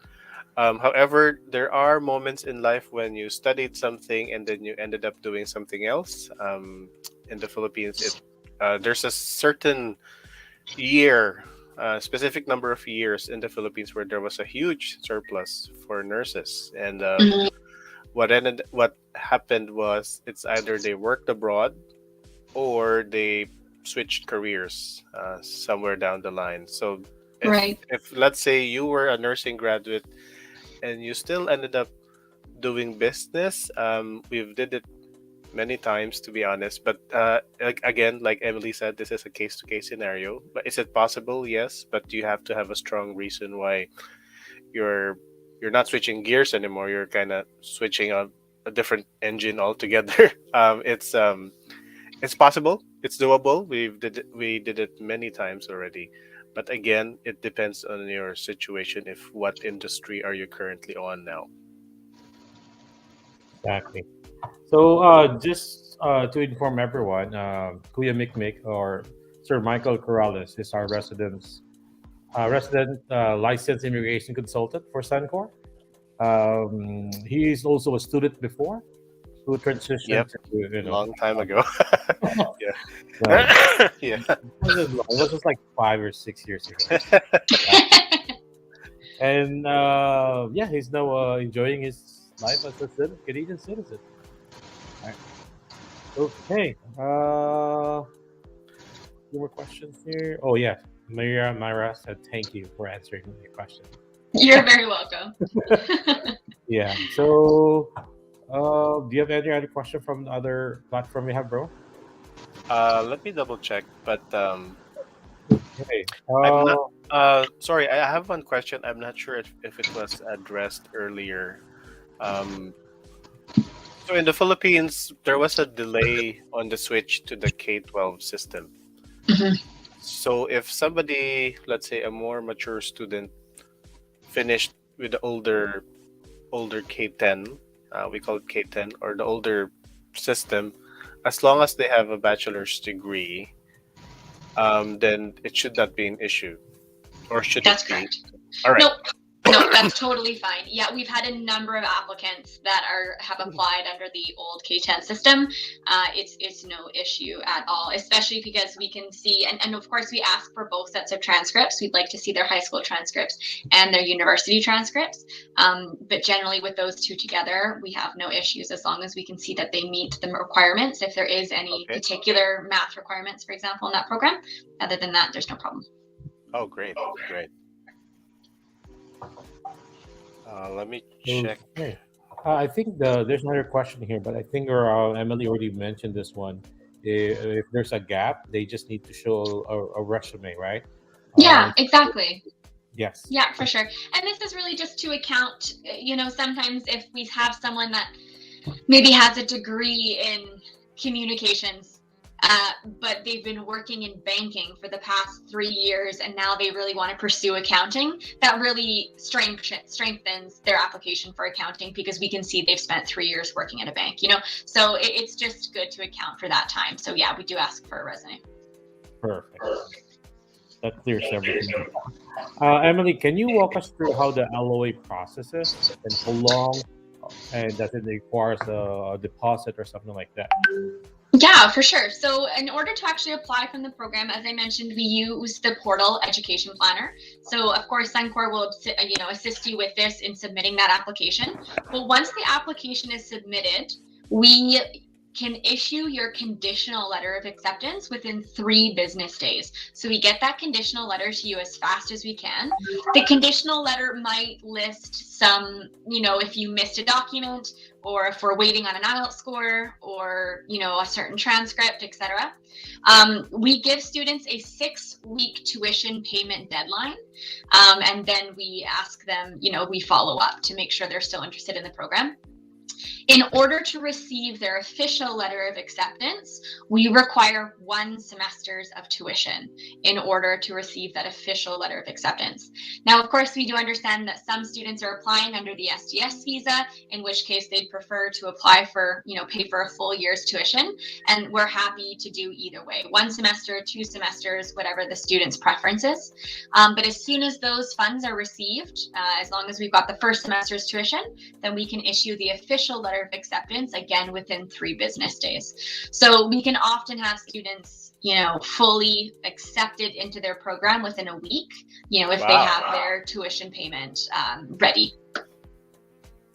However, there are moments in life when you studied something and then you ended up doing something else. In the Philippines, there's a certain year, specific number of years in the Philippines where there was a huge surplus for nurses, and what happened was it's either they worked abroad or they switched careers somewhere down the line. So if let's say you were a nursing graduate and you still ended up doing business, we've did it many times, to be honest, but again, like Emily said, this is a case-to-case scenario. But is it possible? Yes, but you have to have a strong reason why you're not switching gears anymore. You're kind of switching a different engine altogether. It's possible. It's doable. We did it many times already. But again, it depends on your situation. If what industry are you currently on now? Exactly. So just to inform everyone, Kuya Mikmik or Sir Michael Corrales is our resident licensed immigration consultant for Sun-Cor. He is also a student before who transitioned to, long time ago. Yeah. right. Yeah. It was just like 5 or 6 years ago. And yeah, he's now enjoying his life as a Canadian citizen. All right. Okay. Few more questions here. Oh yeah, Myra said thank you for answering my question. You're very welcome. Yeah. So, do you have any other question from the other platform we have, bro? Let me double check. But Okay. I'm not. Sorry, I have one question. I'm not sure if it was addressed earlier. Um, so in the Philippines, there was a delay on the switch to the K-12 system. So if somebody, let's say a more mature student, finished with the older K10, we call it K10, or the older system, as long as they have a bachelor's degree, then it should not be an issue, or should That's it be? correct. All right. No, that's totally fine. Yeah, we've had a number of applicants that have applied under the old K10 system. It's no issue at all, especially because we can see, and of course we ask for both sets of transcripts. We'd like to see their high school transcripts and their university transcripts. But generally with those two together, we have no issues as long as we can see that they meet the requirements. If there is any particular math requirements, for example, in that program, other than that, there's no problem. Oh, great. Let me check. Okay. I think there's another question here, but I think Emily already mentioned this one. If there's a gap, they just need to show a resume, right? Yeah, exactly. Yes. Yeah, for sure. And this is really just to account, sometimes if we have someone that maybe has a degree in communications, but they've been working in banking for the past 3 years and now they really want to pursue accounting, that really strengthens their application for accounting because we can see they've spent 3 years working at a bank, so it's just good to account for that time. So yeah, we do ask for a resume. Perfect. That clears everything. Emily, can you walk us through how the LOA process is and how long, and does it require a deposit or something like that? Yeah, for sure. So in order to actually apply from the program, as I mentioned, we use the portal Education Planner. So of course, Sun-Cor will assist you with this in submitting that application. But once the application is submitted, we can issue your conditional letter of acceptance within 3 business days. So we get that conditional letter to you as fast as we can. The conditional letter might list some, if you missed a document, or if we're waiting on an Ielts score, or a certain transcript, etc. We give students a 6-week tuition payment deadline, and then we ask them, we follow up to make sure they're still interested in the program. In order to receive their official letter of acceptance, we require 1 semester's of tuition in order to receive that official letter of acceptance. Now, of course, we do understand that some students are applying under the SDS visa, in which case they'd prefer to apply for, pay for a full year's tuition. And we're happy to do either way, 1 semester, 2 semesters, whatever the student's preference is. But as soon as those funds are received, as long as we've got the first semester's tuition, then we can issue the official letter of acceptance, again, within 3 business days. So we can often have students, fully accepted into their program within a week, if they have their tuition payment ready.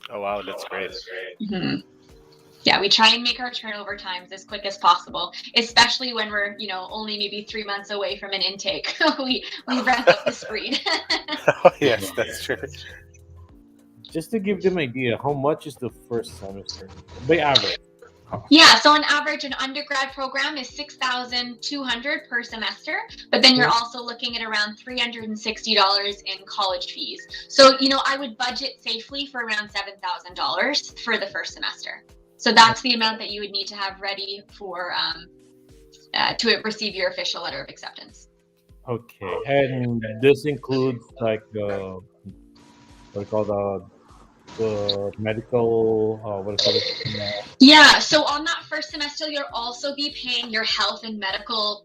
Oh, wow, that's great. Mm-hmm. Yeah, we try and make our turnover times as quick as possible, especially when we're, only maybe 3 months away from an intake. we ramp up the speed. Oh, yes, that's true. Just to give them an idea, how much is the first semester by average? Yeah, so on average, an undergrad program is $6,200 per semester, but then you're also looking at around $360 in college fees. So, I would budget safely for around $7,000 for the first semester. So that's the amount that you would need to have ready for to receive your official letter of acceptance. Okay, and this includes like the what do you call the medical what do you call it? Yeah, so on that first semester, you'll also be paying your health and dental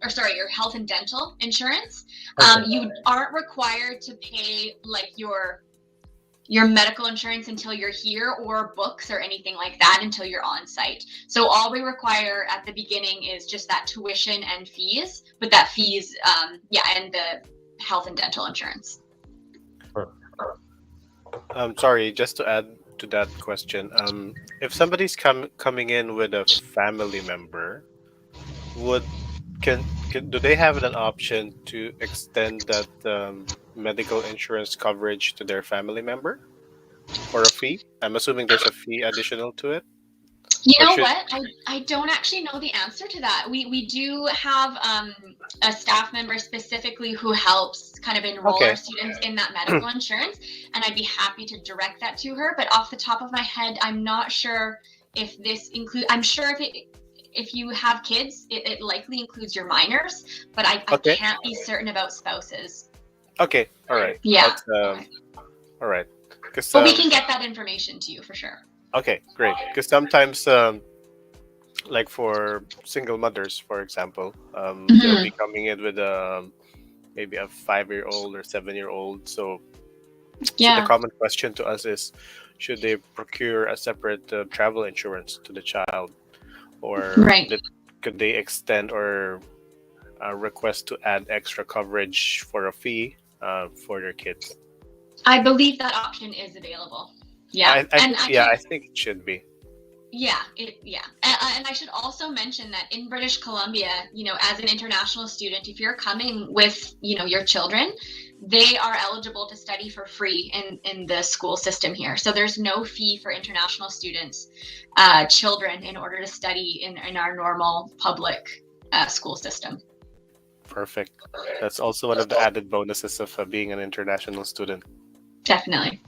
insurance. Okay. You aren't required to pay like your medical insurance until you're here, or books or anything like that until you're on site. So all we require at the beginning is just that tuition and fees, but that fees, and the health and dental insurance. Sorry, just to add to that question, if somebody's coming in with a family member, do they have an option to extend that medical insurance coverage to their family member for a fee? I'm assuming there's a fee additional to it. What? I don't actually know the answer to that. We do have a staff member specifically who helps kind of enroll our students in that medical insurance, and I'd be happy to direct that to her. But off the top of my head, I'm not sure if this includes. I'm sure if you have kids, it likely includes your minors, but I can't be certain about spouses. Okay, all right. Yeah. All right. But we can get that information to you for sure. Okay, great. Because sometimes, like for single mothers, for example, they'll be coming in with maybe a 5-year-old or 7-year-old. So the common question to us is, should they procure a separate travel insurance to the child, or could they extend or request to add extra coverage for a fee for their kids? I believe that option is available. Yeah, I think it should be. Yeah, and I should also mention that in British Columbia, as an international student, if you're coming with, your children, they are eligible to study for free in the school system here. So there's no fee for international students, children, in order to study in our normal public school system. Perfect. That's also one of the added bonuses of being an international student. Definitely.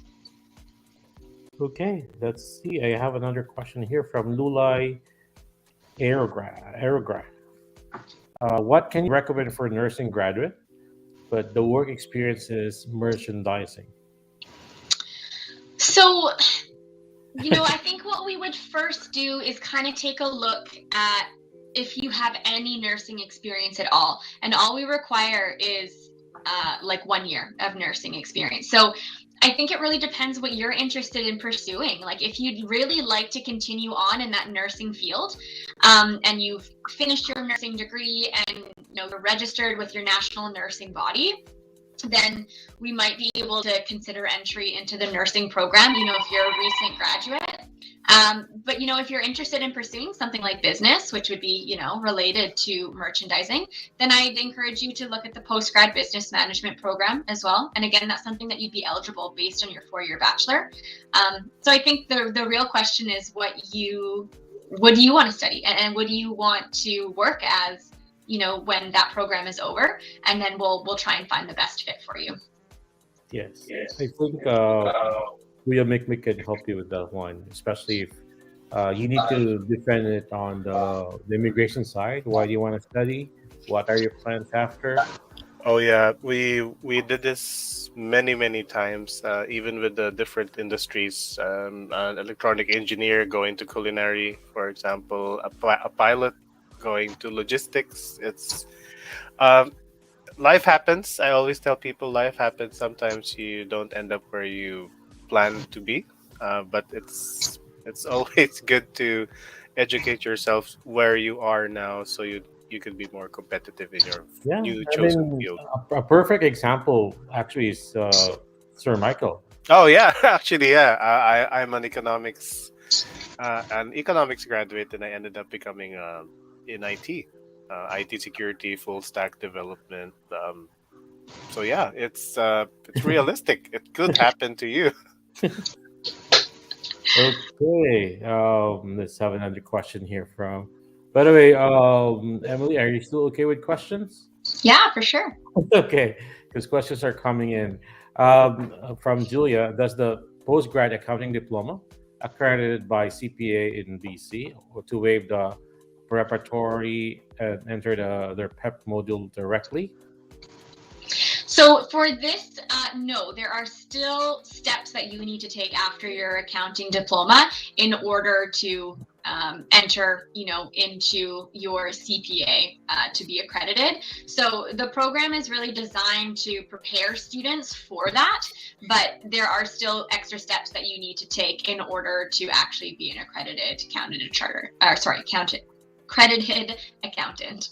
Okay, let's see. I have another question here from Lulay Aerograph. What can you recommend for a nursing graduate, but the work experience is merchandising? So, I think what we would first do is kind of take a look at if you have any nursing experience at all. And all we require is like 1 year of nursing experience. So I think it really depends what you're interested in pursuing. Like if you'd really like to continue on in that nursing field, and you've finished your nursing degree and you're registered with your national nursing body, then we might be able to consider entry into the nursing program, if you're a recent graduate. But if you're interested in pursuing something like business, which would be, related to merchandising, then I'd encourage you to look at the Post-Grad Business Management program as well. And again, that's something that you'd be eligible based on your 4-year bachelor. So I think the real question is what do you want to study, and what do you want to work as, when that program is over, and then we'll try and find the best fit for you. Yes, I think Kuya Mikmik can help you with that one, especially if you need to defend it on the immigration side. Why do you want to study? What are your plans after? Oh yeah, we did this many times, even with the different industries. An electronic engineer going to culinary, for example, a pilot going to logistics. It's life happens. I always tell people life happens. Sometimes you don't end up where you plan to be, but it's always good to educate yourself where you are now, so you can be more competitive in your Yeah, new I chosen mean, field. a perfect example actually is Sir Michael. Oh yeah, actually, yeah. I'm an economics graduate, and I ended up becoming in IT, IT security, full stack development. So yeah, it's realistic. It could happen to you. Okay, let's have another question here from. By the way, Emily, are you still okay with questions? Yeah, for sure. Okay, because questions are coming in. From Julia, does the postgrad accounting diploma accredited by CPA in BC or to waive the preparatory and enter their PEP module directly? So for this, no, there are still steps that you need to take after your accounting diploma in order to enter, into your CPA to be accredited. So the program is really designed to prepare students for that, but there are still extra steps that you need to take in order to actually be an accredited accredited accountant.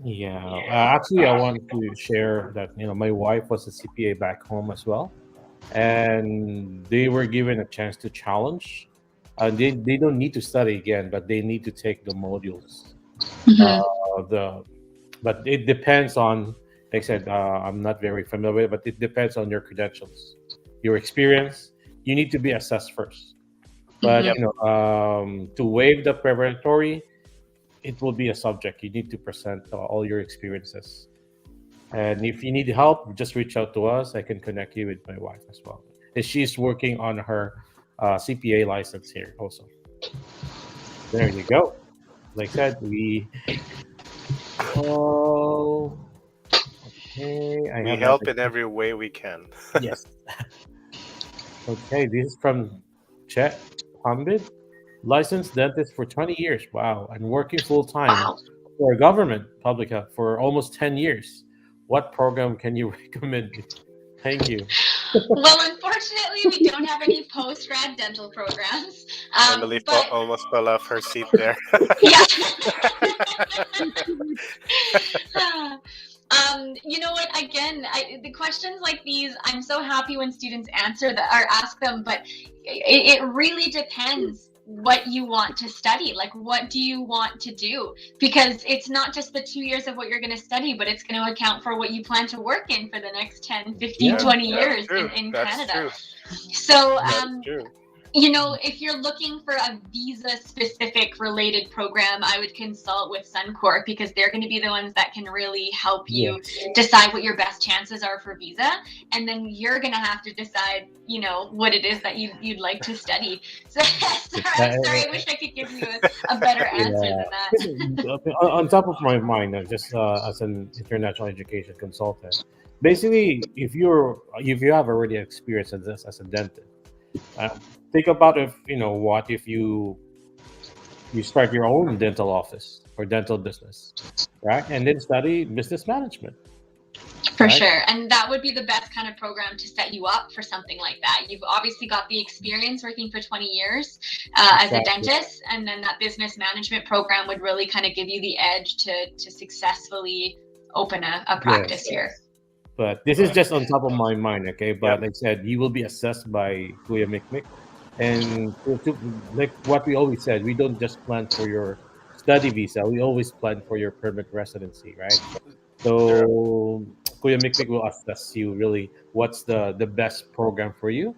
Yeah, actually, I want to share that my wife was a CPA back home as well, and they were given a chance to challenge. They don't need to study again, but they need to take the modules. Mhm. The But it depends on. Like I said, I'm not very familiar with it, but it depends on your credentials, your experience. You need to be assessed first. But Yep. to waive the preparatory, it will be a subject. You need to present all your experiences. And if you need help, just reach out to us. I can connect you with my wife as well. And she's working on her CPA license here also. There you go. Like I said, we. Oh, okay. I We have help another. in every way we can. Yes. Okay. This is from Chet Hamid, licensed dentist for 20 years. Wow. And working full time Wow. for a government public health for almost 10 years. What program can you recommend me? Thank you. Well, unfortunately, we don't have any post-grad dental programs. Emily But almost fell off her seat there. yeah. You know what? Again, the questions like these, I'm so happy when students answer that or ask them, but it really depends what you want to study. Like, what do you want to do? Because it's not just the 2 years of what you're going to study, but it's going to account for what you plan to work in for the next 10, 15, Yeah. 20 That's years true. in That's Canada. true. So, That's true. if you're looking for a visa-specific related program, I would consult with Sun-Cor because they're going to be the ones that can really help you decide what your best chances are for visa, and then you're going to have to decide, what it is that you'd like to study. So, sorry, I wish I could give you a better answer Yeah. than that. On top of my mind, just as an international education consultant, basically, if you have already experience as a dentist, uh, think about if what if you start your own dental office or dental business, right? And then study business management. For right? sure. And that would be the best kind of program to set you up for something like that. You've obviously got the experience working for 20 years as a Exactly. dentist, and then that business management program would really kind of give you the edge to successfully open a practice Yes. here. But this is just on top of my mind, okay? But Yep. like I said, you will be assessed by Kuya Mikmik. And like what we always said, we don't just plan for your study visa, we always plan for your permanent residency, right? There. So Kuya Mikmik will assess you really what's the best program for you.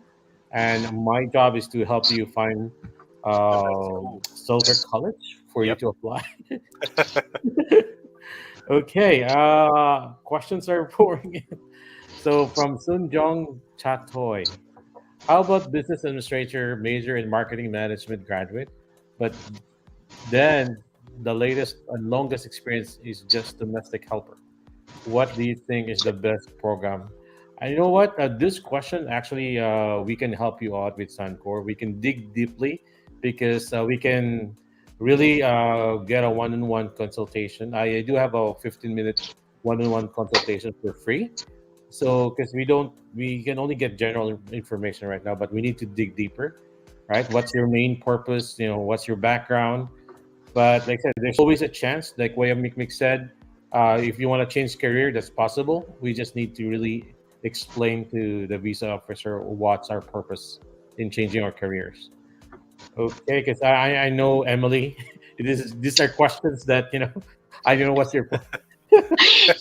And my job is to help you find The best school. Selkirk College for you Yep. to apply. Okay, questions are pouring in. So from Sun Jong Chatoy, how about business administrator, major in marketing management graduate, but then the latest and longest experience is just domestic helper? What do you think is the best program? And you know what? This question actually, we can help you out with Sun-Cor. We can dig deeply because we can really get a one-on-one consultation. I do have a 15-minute one-on-one consultation for free. So, because we can only get general information right now, but we need to dig deeper, right? What's your main purpose? What's your background? But like I said, there's always a chance. Like Waya Mikmik said, if you want to change career, that's possible. We just need to really explain to the visa officer what's our purpose in changing our careers. Okay, because I know Emily. These are questions that I don't know what's your Yeah,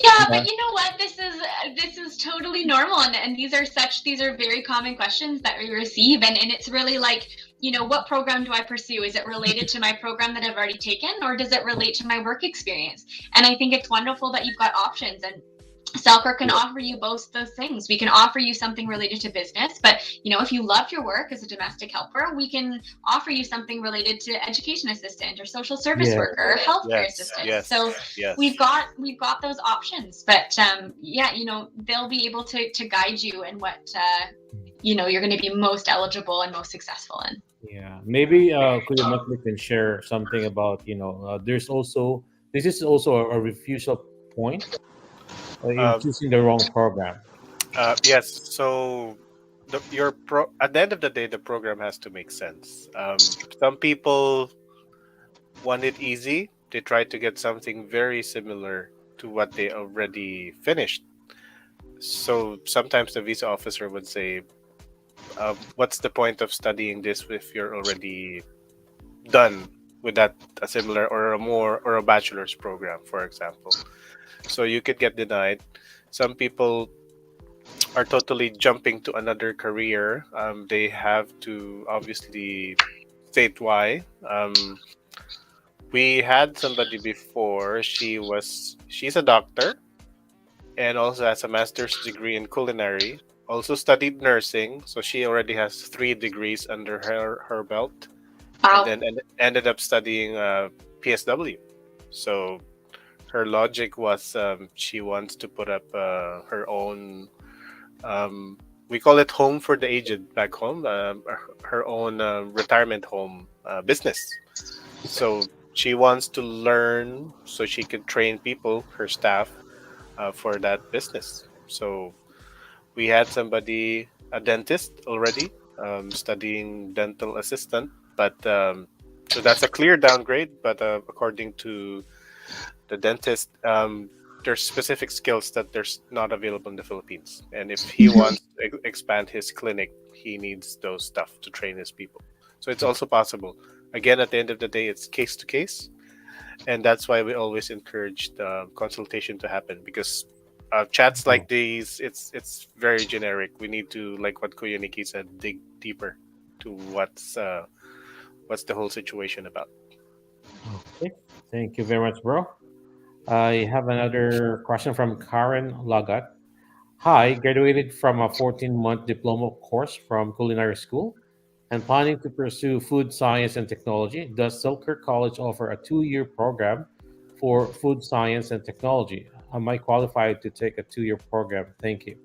yeah. but you know what? This is totally normal, and these are very common questions that we receive, and it's really like, what program do I pursue? Is it related to my program that I've already taken, or does it relate to my work experience? And I think it's wonderful that you've got options, and Selkirk can offer you both those things. We can offer you something related to business, but if you love your work as a domestic helper, we can offer you something related to education assistant or social service Yeah. worker or healthcare Yes. assistant. Yes. So Yes. we've got those options, but yeah, they'll be able to guide you in what you're going to be most eligible and most successful in. Yeah, maybe Kuya Mikmik can share something about there's also this is also a refusal point in Um, choosing the wrong program. yes. So at the end of the day, the program has to make sense. Some people want it easy. They try to get something very similar to what they already finished. So sometimes the visa officer would say, "What's the point of studying this if you're already done with that a similar or a more or a bachelor's program, for example?" So you could get denied. Some people are totally jumping to another career. They have to obviously state why. We had somebody before. She's a doctor and also has a master's degree in culinary. Also studied nursing, so she already has 3 degrees under her belt, and Wow. then ended up studying PSW. So her logic was she wants to put up her own, we call it home for the aged back home, her own retirement home business. So she wants to learn so she could train people, her staff, for that business. So we had somebody, a dentist already, studying dental assistant, but so that's a clear downgrade. But according to the dentist, there's specific skills that there's not available in the Philippines, and if he wants to expand his clinic, he needs those stuff to train his people. So it's also possible. Again, at the end of the day, it's case to case, and that's why we always encourage the consultation to happen, because chats like these, it's very generic. We need to, like what Kuya Nikki said, dig deeper to what's the whole situation about. Okay, thank you very much, bro. I have another question from Karen Lagat. Hi, graduated from a 14-month diploma course from culinary school and planning to pursue food science and technology. Does Selkirk College offer a 2-year program for food science and technology? Am I qualified to take a 2-year program? Thank you.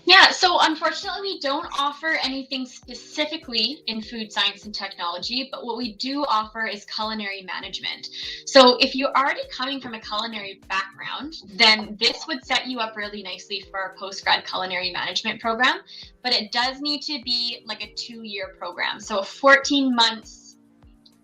Yeah, so unfortunately, we don't offer anything specifically in food science and technology, but what we do offer is culinary management. So if you're already coming from a culinary background, then this would set you up really nicely for our post-grad culinary management program. But it does need to be like a 2-year program. So 14 months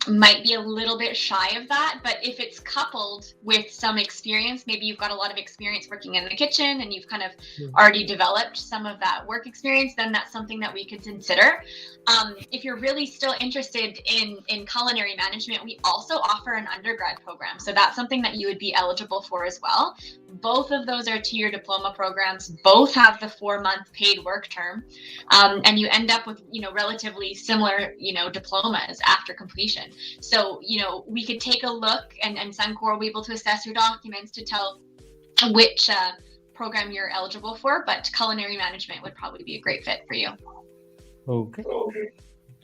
might be a little bit shy of that, but if it's coupled with some experience, maybe you've got a lot of experience working in the kitchen and you've kind of already developed some of that work experience, then that's something that we could consider. If you're really still interested in culinary management, we also offer an undergrad program, so that's something that you would be eligible for as well. Both of those are 2-year diploma programs. Both have the 4-month paid work term, and you end up with relatively similar diplomas after completion. So, we could take a look and Sun-Cor will be able to assess your documents to tell which program you're eligible for, but culinary management would probably be a great fit for you. Okay.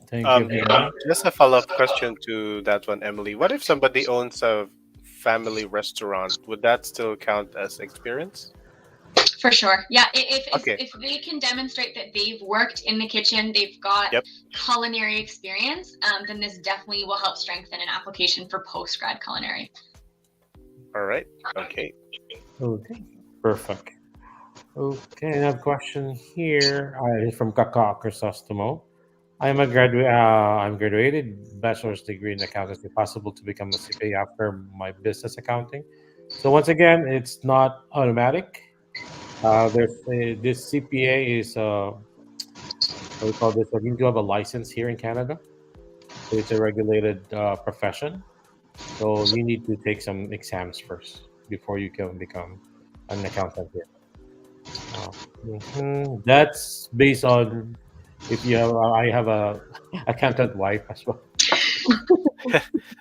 Thank you very much. Just a follow-up question to that one, Emily. What if somebody owns a family restaurant? Would that still count as experience? For sure. Yeah. If Okay. if they can demonstrate that they've worked in the kitchen, they've got Yep. culinary experience, then this definitely will help strengthen an application for post-grad culinary. All right. Okay. Okay. Perfect. Okay, I have a question here. It's from Kaka Crisostomo. I'm graduated bachelor's degree in accountancy. Possible to become a CPA after my business accounting. So once again, it's not automatic. This CPA is what we call this. You need to have a license here in Canada. So it's a regulated profession. So you need to take some exams first before you can become an accountant here. That's based on if you have. I have a accountant wife as well,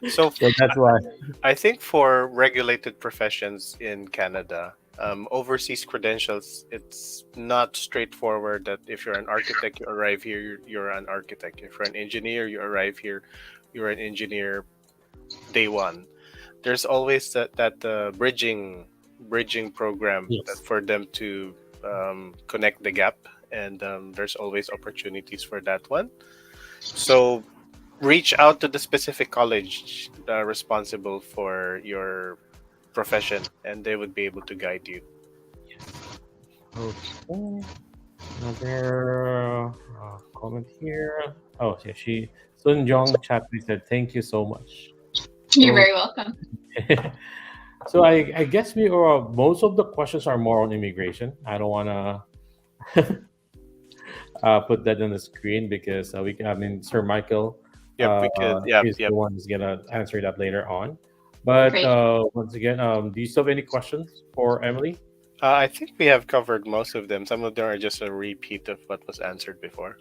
So so that's why. I think for regulated professions in Canada, overseas credentials, it's not straightforward that if you're an architect, you arrive here, you're an architect. If you're an engineer, you arrive here, you're an engineer day one. There's always that bridging program Yes. for them to connect the gap, and there's always opportunities for that one. So reach out to the specific college responsible for your profession, and they would be able to guide you. Okay. Another comment here. Oh, yeah, Sun Jong Chatri said, "Thank you so much." You're So, very welcome. so I guess most of the questions are more on immigration. I don't want to put that on the screen because I mean, Sir Michael Yep, we could. Yep, is yep. the one who's gonna answer that later on. But Great. once again, do you still have any questions for Emily? I think we have covered most of them. Some of them are just a repeat of what was answered before.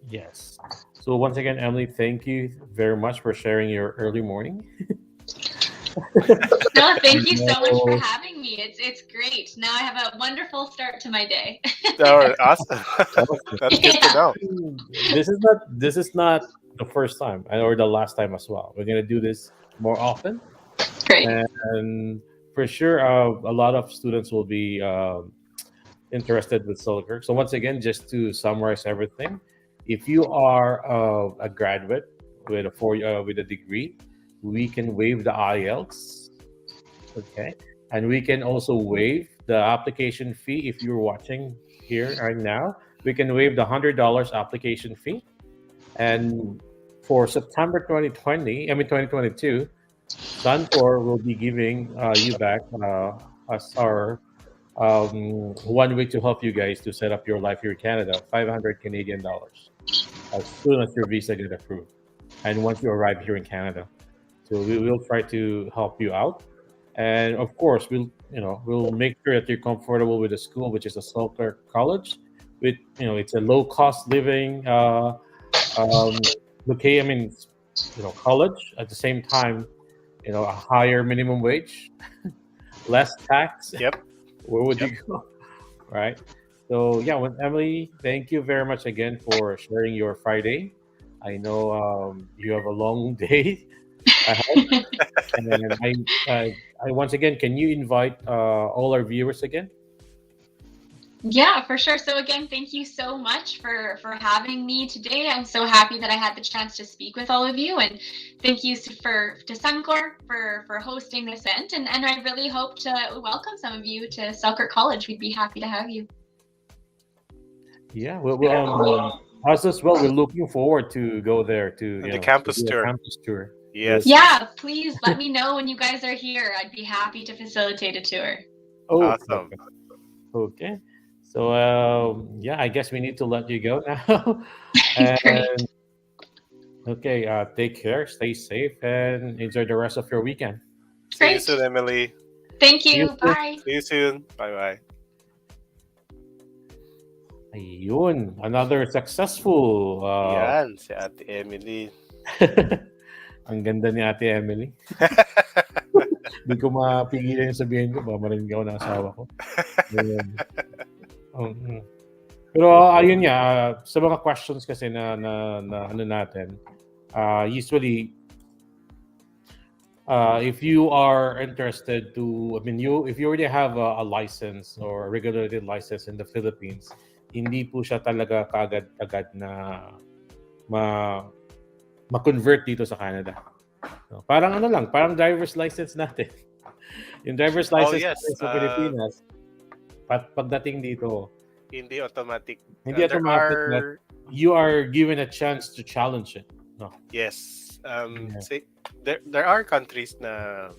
Yes. So once again, Emily, thank you very much for sharing your early morning. No, thank you so much for No. having me. It's great. Now I have a wonderful start to my day. All right, awesome. Awesome. That's good to know. This is not the first time or the last time as well. We're gonna do this more often, Great. and for sure, a lot of students will be interested with Selkirk. So once again, just to summarize everything, if you are a graduate with a degree, we can waive the Ielts, okay, and we can also waive the application fee. If you're watching here right now, we can waive the $100 application fee, and for September 2020, I mean 2022, Sun-Cor will be giving you back as our 1 week to help you guys to set up your life here in Canada, 500 Canadian dollars, as soon as your visa get approved, and once you arrive here in Canada. So we will try to help you out, and of course we'll make sure that you're comfortable with the school, which is a Selkirk College. With it's a low cost living okay, I mean college at the same time, a higher minimum wage, less tax. Yep. Where would Yep. you go? Right. So yeah, with Emily, thank you very much again for sharing your Friday. I know you have a long day ahead, and I once again, can you invite all our viewers again? Yeah, for sure. So again, thank you so much for having me today. I'm so happy that I had the chance to speak with all of you, and thank you to Sun-Cor for hosting this event. And I really hope to welcome some of you to Selkirk College. We'd be happy to have you. Yeah, us as well. We're looking forward to go there to And the to campus do a tour. campus tour. Yes. Yeah, please let me know when you guys are here. I'd be happy to facilitate a tour. Oh, Awesome. perfect. Okay. So yeah, I guess we need to let you go now. Great. And okay, take care, stay safe, and enjoy the rest of your weekend. See you Great. soon, Emily. Thank See you you. soon. Bye. See you soon. Bye-bye. Ayun, another successful. Yan, si Ate Emily. Ang ganda ni Ate Emily. Hindi ko mapigilan yung sabihin ko, baka marinig ako ng asawa ko. Ayun. Mm. Pero ayun nga, sa mga questions kasi na ano natin, usually, if you are interested to, I mean, if you already have a license or a regulated license in the Philippines, hindi po siya talaga kaagad-agad na ma-convert dito sa Canada. No, parang ano lang, parang driver's license natin. Yung driver's license yes. natin sa Pilipinas, pagdating dito, Hindi automatic. hindi automatic that you are given a chance to challenge it. No. Yes. Yeah. See, there are countries na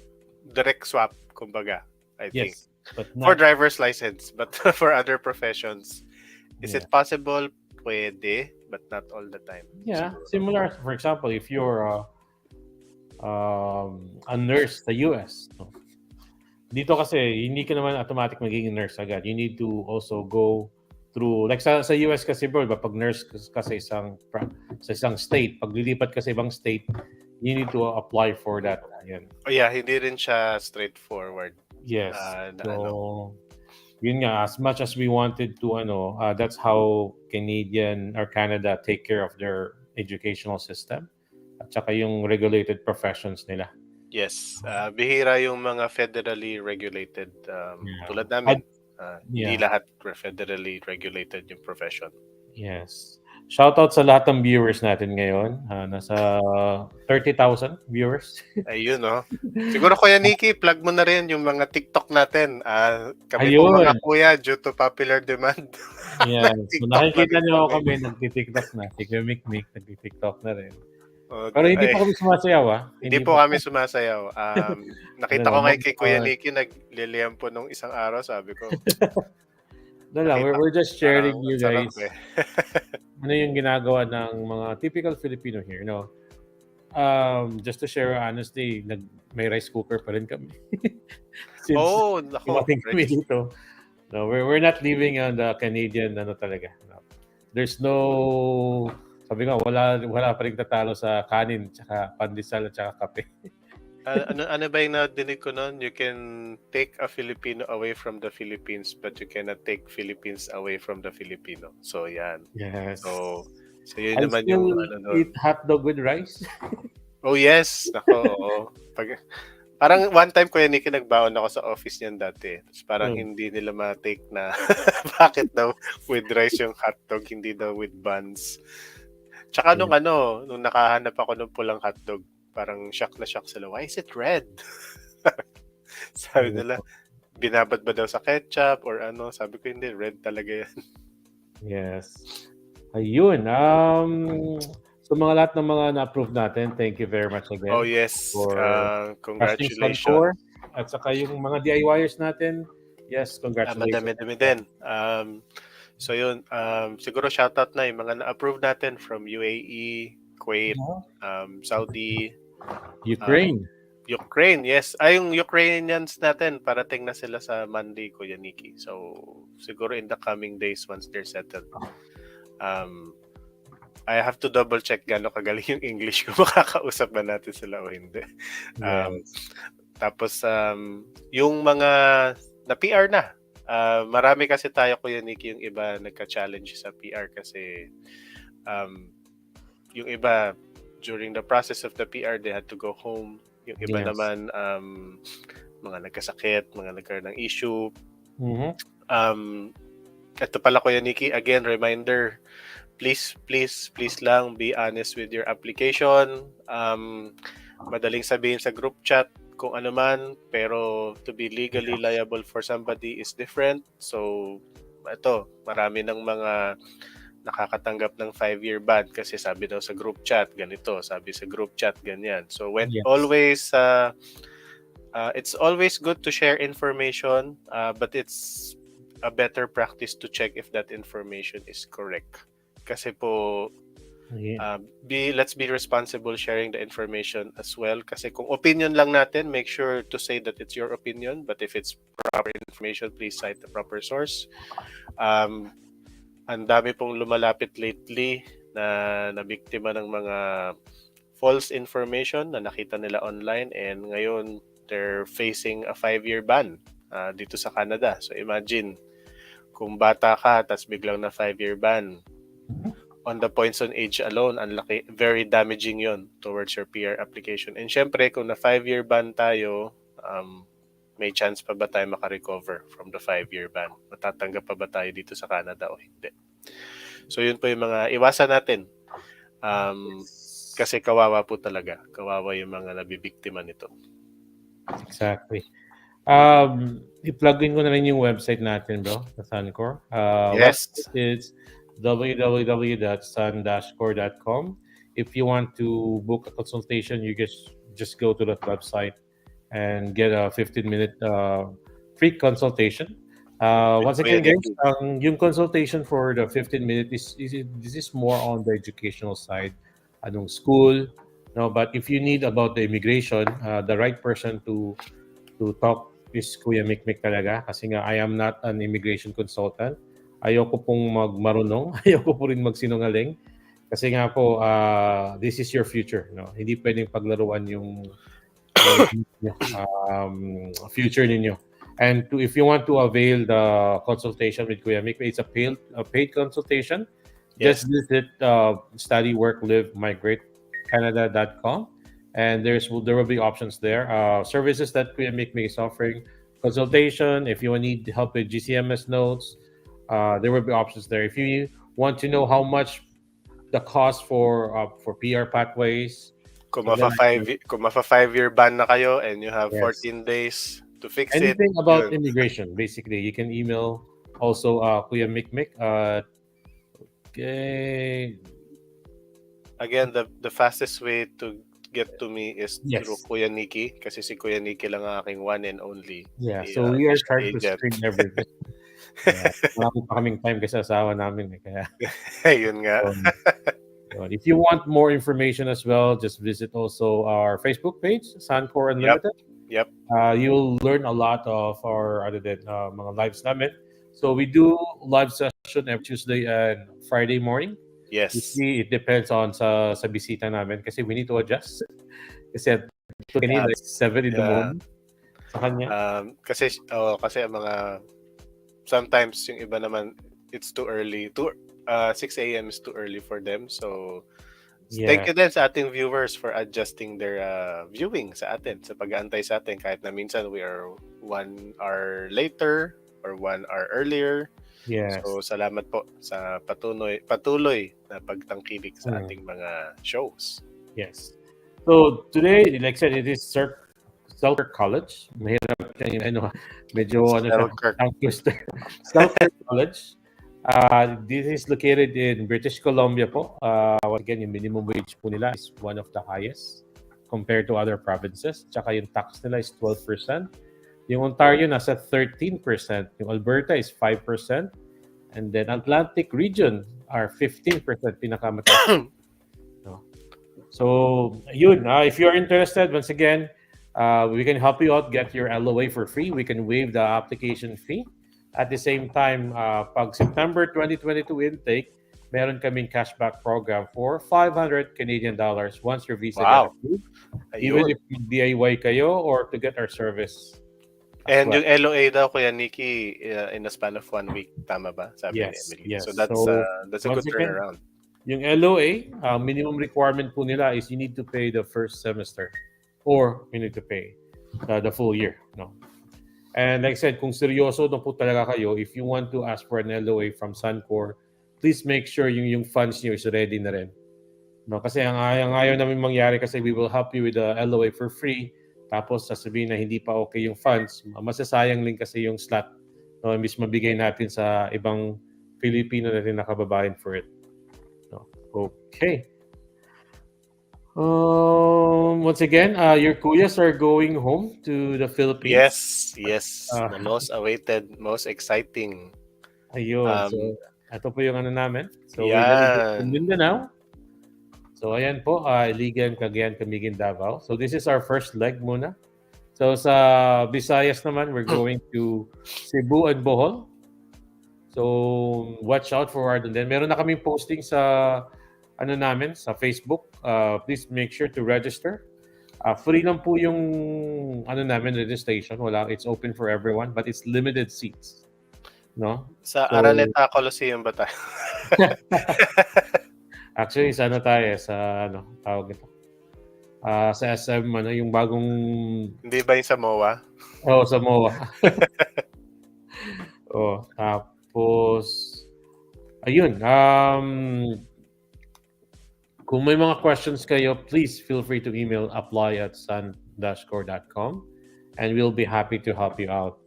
direct swap, kumbaga, I think. Yes, but For not, driver's license, but for other professions, is Yeah. it possible? Pwede, but not all the time. yeah, Siguro. similar. For example, if you're a nurse sa US, no? Dito kasi hindi ka naman automatic magiging nurse agad. You need to also go through, like sa US kasi bro, pag nurse ka sa isang state, pag lilipat ka sa ibang state, you need to apply for that. Ayan. Oh yeah, hindi rin siya straightforward. Yes. Na ano. Yun nga, as much as we wanted to, that's how Canadian or Canada take care of their educational system at saka yung regulated professions nila. Yes. Bihira yung mga federally regulated. Yeah. Tulad namin, hindi Yeah. lahat federally regulated yung profession. Yes. Shoutout sa lahat ng viewers natin ngayon. Nasa 30,000 viewers. Ayun, no? Siguro, Kuya Nikki, plug mo na rin yung mga TikTok natin. Kami po Ayun. mga kuya, due to popular demand. Yeah. So TikTok nakikita na rin niyo kami. kami nagti-TikTok na. Si Kuya Mikmik nagti-TikTok na rin. Pero hindi po kami sumasayaw, Hindi po kami sumasayaw. Nakita ko kay Kuya Nikki, nagliliyam po nung isang araw, sabi ko. No lang, we're just sharing you guys. Ano yung ginagawa ng mga typical Filipino here, no? Just to share honestly, may rice cooker pa rin kami. Since dumating kami dito. No, we're not living on the Canadian talaga. No. There's no, sabi nga, wala pa rin tatalo sa kanin, tsaka pandesal, tsaka kape. ano ba yung nadinig ko nun? You can take a Filipino away from the Philippines, but you cannot take Philippines away from the Filipino. So, yan. Yes. So yun naman yung eat hotdog with rice? Oh, yes. Nako, parang one time, Kuya Nikki, nagbaon ako sa office niyan dati. Tapos parang hindi nila ma-take na bakit daw with rice yung hotdog, hindi daw with buns. Tsaka nung nakahanap ako ng pulang hotdog, parang shock na shock sila. Why is it red? Sabi nila, binabad ba daw sa ketchup or ano? Sabi ko, hindi, red talaga yan. Yes. Ayun. So mga lahat ng mga na-approve natin, thank you very much again. Oh, yes. Congratulations. Sun-Cor. At saka yung mga DIYers natin, yes, congratulations. Madami din. So yun, siguro shoutout na yung mga na-approve natin from UAE, Kuwait, Saudi, Ukraine. Ukraine, yes. Yung Ukrainians natin, parating na sila sa Monday, Kuya Nikki. So, siguro in the coming days, once they're settled. I have to double check gano'ng kagaling yung English ko. Makakausap ba natin sila o hindi. Tapos, yung mga na-PR na. Marami kasi tayo, Kuya Nikki, yung iba nagka-challenge sa PR kasi yung iba, during the process of the PR, they had to go home. Yung iba naman, mga nagkasakit, mga nagkaroon ng issue. Ito pala Kuya Nikki, again, reminder, please lang be honest with your application. Madaling sabihin sa group chat kung ano man, pero to be legally liable for somebody is different. So, ito, marami ng mga nakakatanggap ng 5-year ban kasi sabi daw sa group chat, ganito, sabi sa group chat, ganyan. So, Yes. it's always good to share information, but it's a better practice to check if that information is correct. Kasi po, Yeah. let's be responsible sharing the information as well. Kasi kung opinion lang natin, make sure to say that it's your opinion. But if it's proper information, please cite the proper source. Ang dami pong lumalapit lately na nabiktima ng mga false information na nakita nila online, and ngayon they're facing a 5-year ban dito sa Canada. So imagine, kung bata ka tas biglang na 5-year ban, on the points on age alone, ang laki, very damaging yon towards your PR application. And syempre, kung na 5-year ban tayo, may chance pa ba tayo makarecover from the 5-year ban? Matatanggap pa ba tayo dito sa Canada o hindi? So yun po yung mga iwasan natin. Kasi kawawa po talaga. Kawawa yung mga nabibiktima nito. Exactly. I-plug in ko na rin yung website natin, bro, sa Sun-Cor. Yes. Website is www.sun-cor.com. If you want to book a consultation, you just go to that website and get a 15-minute free consultation. Once again, guys, yung consultation for the 15-minute this is more on the educational side, anong school, no. But if you need about the immigration, the right person to talk is Kuya Mikmik talaga, kasi nga I am not an immigration consultant. Ayoko pong magmarunong, ayoko po rin magsinungaling. Kasi nga po, this is your future. No? Hindi pwedeng paglaruan yung future ninyo. And if you want to avail the consultation with Kuya Mikmik, it's a paid consultation. Yes. Just visit studyworklive.migratecanada.com. And there will be options there. Services that Kuya Mikmik is offering, consultation. If you need help with GCMS notes, there will be options there. If you want to know how much the cost for PR pathways, kung mafa 5-year ban na kayo and you have 14 days to fix anything it. about immigration, basically, you can email also Kuya Mikmik. Okay. Again, the fastest way to get to me is Yes. through Kuya Nikki, kasi si Kuya Nikki lang ang aking one and only. Yeah, so we are trying to screen everything. Marami pa kaming time kasi asawa namin. Kaya, yun nga. If you want more information as well, just visit also our Facebook page, Sun-Cor Unlimited. Yep. You'll learn a lot of our mga lives namin. So we do live session every Tuesday and Friday morning. Yes. You see, it depends on sa bisita namin kasi we need to adjust. Kasi kanina 7 in the morning sa kanya. Kasi ang mga sometimes yung iba naman it's too early. 6 a.m. is too early for them. So thank you din sa ating viewers for adjusting their viewing sa atin, sa pag-aantay sa atin kahit na minsan we are 1 hour later or 1 hour earlier. Yes. So salamat po sa patuloy na pagtangkilik sa ating mga shows. Yes. So today, like I said, it is Selkirk College. Mahirap medyo Selkirk College. This is located in British Columbia po. Again, yung minimum wage po nila is one of the highest compared to other provinces. Tsaka yung tax nila is 12%. Yung Ontario nasa 13%. Yung Alberta is 5%. And then Atlantic region are 15% pinakamataas. So, yun. If you're interested, once again, we can help you out, get your LOA for free. We can waive the application fee. At the same time, pag September 2022 intake, meron kaming cashback program for 500 Canadian dollars once your visa gets approved. Even if DIY kayo or to get our service. And yung LOA daw, Kuya Nikki, in a span of 1 week, tama ba? Sabi ni Emily. Yes. So that's a good turnaround. Yung LOA, minimum requirement po nila is you need to pay the first semester or you need to pay the full year. No. And like I said, kung seryoso na po talaga kayo, if you want to ask for an LOA from Sun-Cor, please make sure yung funds nyo is ready na rin. No, kasi ang ayaw namin mangyari kasi we will help you with the LOA for free. Tapos sasabihin na hindi pa okay yung funds. Masasayang din kasi yung slot. No, imbis mabigay natin sa ibang Filipino natin na kababayan for it. No. Okay. Once again, your Kuyas are going home to the Philippines. Yes. Ah. The most awaited, most exciting. Ayun. So, ito po yung ano namin. So, we're gonna go to Yan. Mindanao. So, ayan po, Iligan, Cagayan, Camiguin, Davao. So, this is our first leg muna. So, sa Visayas naman, we're going to Cebu and Bohol. So, watch out for our... Then, meron na kaming posting sa ano namin, sa Facebook. Please make sure to register. Free lang po yung ano namin, registration. Wala, it's open for everyone, but it's limited seats. No? Sa Araneta Coliseum ba tayo? Actually, sa ano tayo, sa ano, tawag ito. Sa SM, ano, yung bagong... Hindi ba yung sa MOA? Oo, sa MOA. Tapos, ayun, kung may mga questions kayo, please feel free to email apply@sun-cor.com and we'll be happy to help you out.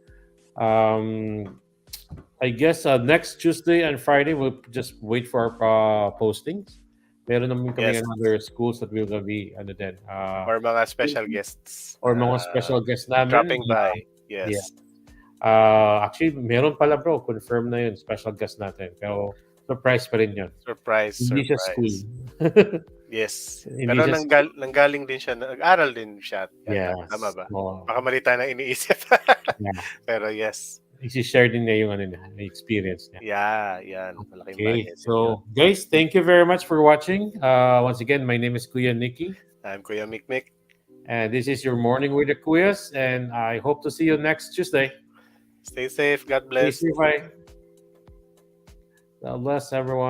I guess next Tuesday and Friday, we'll just wait for our postings. Meron naman kami other schools that will be ano din. Or mga special guests. Or mga special guests namin. Dropping by. Yes. Yeah. Actually, meron pala bro. Confirm na yun. Special guest natin. Pero surprise pa rin yun. Surprise. Hindi siya school. Yes. Hindi Pero siya nanggaling din siya. Nag-aral din siya. Yes. Tama ba? Oh. Baka mali tayo na iniisip. Yeah. Pero yes. I-share din niya yung ano niya, experience niya. Yeah, yan. Malaking Okay. bagay. So, guys, thank you very much for watching. Once again, my name is Kuya Nikki. I'm Kuya Mikmik. And this is your Morning with the Kuyas. And I hope to see you next Tuesday. Stay safe. God bless. Stay safe. Bye. God bless everyone.